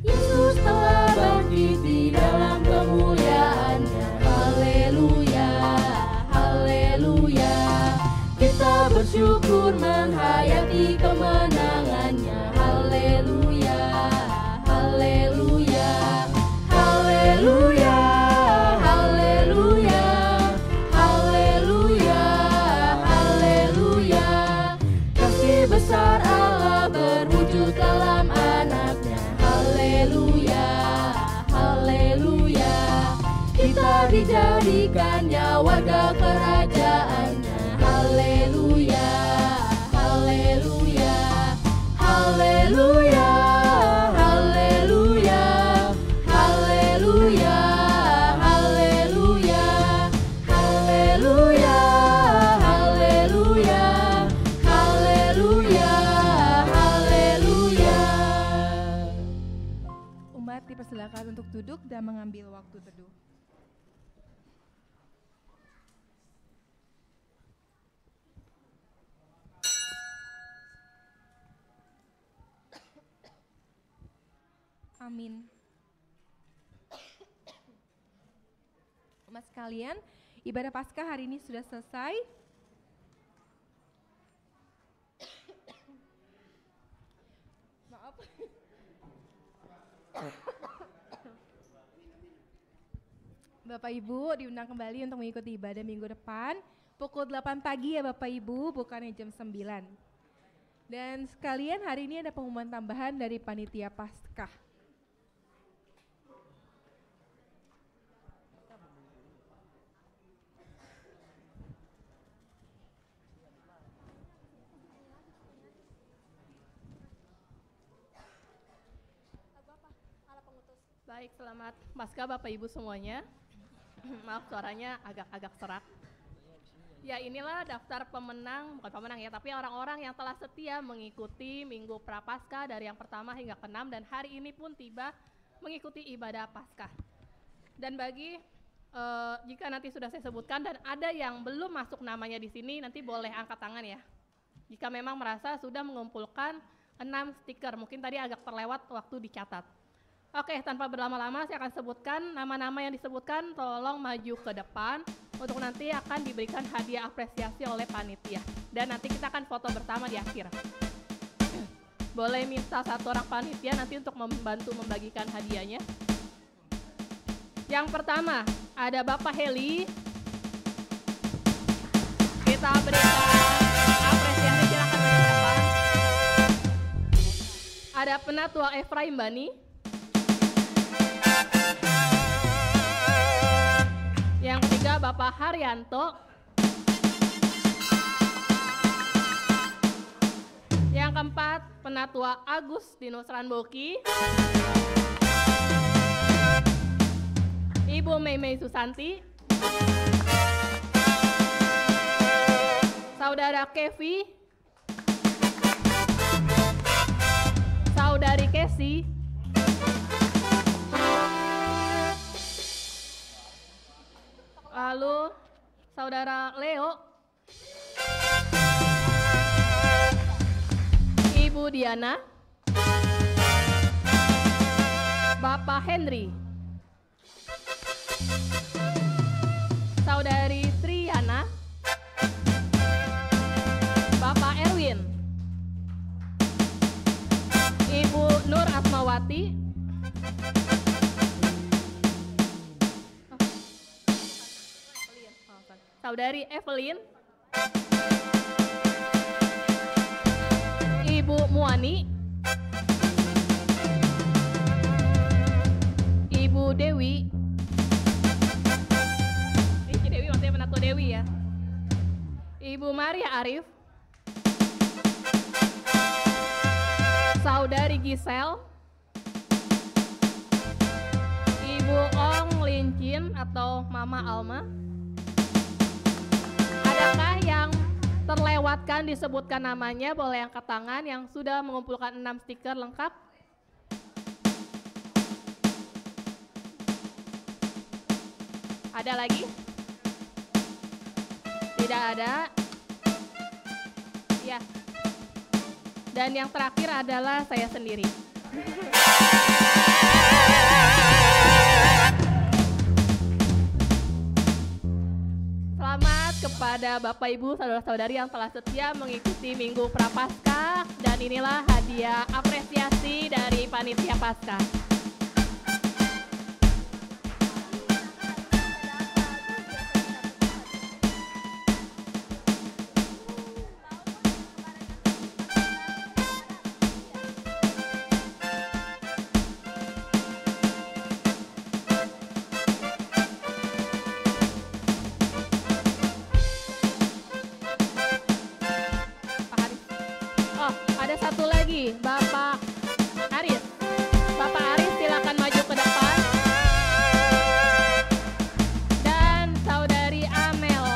Yesus telah bangkit di dalam kemuliaan-Nya. Haleluya, haleluya. Kita bersyukur menghayati kemenangan-Nya. Haleluya, haleluya, haleluya, haleluya, haleluya, haleluya. Kasih besar Allah berwujud dalam anak-Nya. Haleluya, haleluya. Kita dijadikannya warga kerajaan-Nya. Haleluya, haleluya, haleluya, haleluya, haleluya, haleluya, haleluya, haleluya, haleluya, haleluya. Umat dipersilakan untuk duduk dan mengambil waktu teduh. Amin. Umat sekalian, ibadah Paskah hari ini sudah selesai. Maaf. Bapak Ibu diundang kembali untuk mengikuti ibadah minggu depan pukul 8 pagi ya Bapak Ibu, bukannya jam 9. Dan sekalian hari ini ada pengumuman tambahan dari Panitia Paskah. Baik, selamat Paskah Bapak Ibu semuanya. Maaf suaranya agak serak. Ya inilah daftar pemenang, bukan pemenang ya, tapi orang-orang yang telah setia mengikuti Minggu Prapaskah dari yang pertama hingga ke-6 dan hari ini pun tiba mengikuti ibadah Paskah. Dan bagi jika nanti sudah saya sebutkan dan ada yang belum masuk namanya di sini, nanti boleh angkat tangan ya. Jika memang merasa sudah mengumpulkan 6 stiker, mungkin tadi agak terlewat waktu dicatat. Oke, tanpa berlama-lama saya akan sebutkan nama-nama yang disebutkan, tolong maju ke depan untuk nanti akan diberikan hadiah apresiasi oleh panitia. Dan nanti kita akan foto bersama di akhir. Boleh minta satu orang panitia nanti untuk membantu membagikan hadiahnya. Yang pertama, ada Bapak Heli. Kita berikan apresiasi, silakan ke depan. Ada Penatua Efraim Bani. Yang ketiga Bapak Haryanto. Yang keempat Penatua Agus Dinus Ranboki. Ibu Meimei Susanti. Saudara Kevi. Saudari Kesi. Lalu Saudara Leo, Ibu Diana, Bapak Henry, Saudari Triana, Bapak Erwin, Ibu Nur Asmawati, Saudari Evelyn, Muani, Ibu Dewi, Riki Dewi maksudnya Penatu Dewi ya, Ibu Maria Arif, Saudari Gisel, Ibu Ong Lincin atau Mama Alma. Adakah yang terlewatkan disebutkan namanya? Boleh angkat tangan yang sudah mengumpulkan 6 stiker lengkap. Ada lagi? Tidak ada. Ya. Dan yang terakhir adalah saya sendiri. Selamat kepada Bapak Ibu saudara-saudari yang telah setia mengikuti Minggu Prapaskah, dan inilah hadiah apresiasi dari panitia Paskah. Bapak Aris. Bapak Aris silakan maju ke depan. Dan Saudari Amel.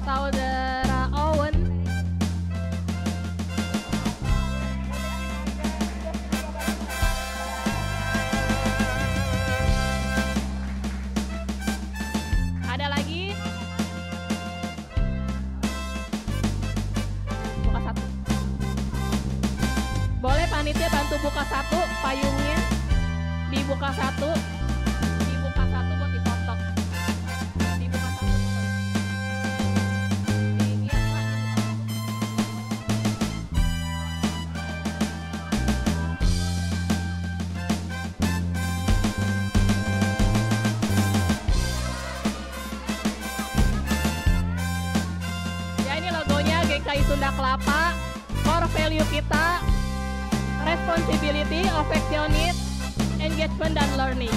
Saudara Owen. Ada lagi? Buka satu. Boleh panitia bantu buka satu payungnya? Dibuka satu. Dibuka satu buat dipotong. Dibuka satu. GKI Sunda Kelapa, core value kita, responsibility, affectionate, engagement, dan learning.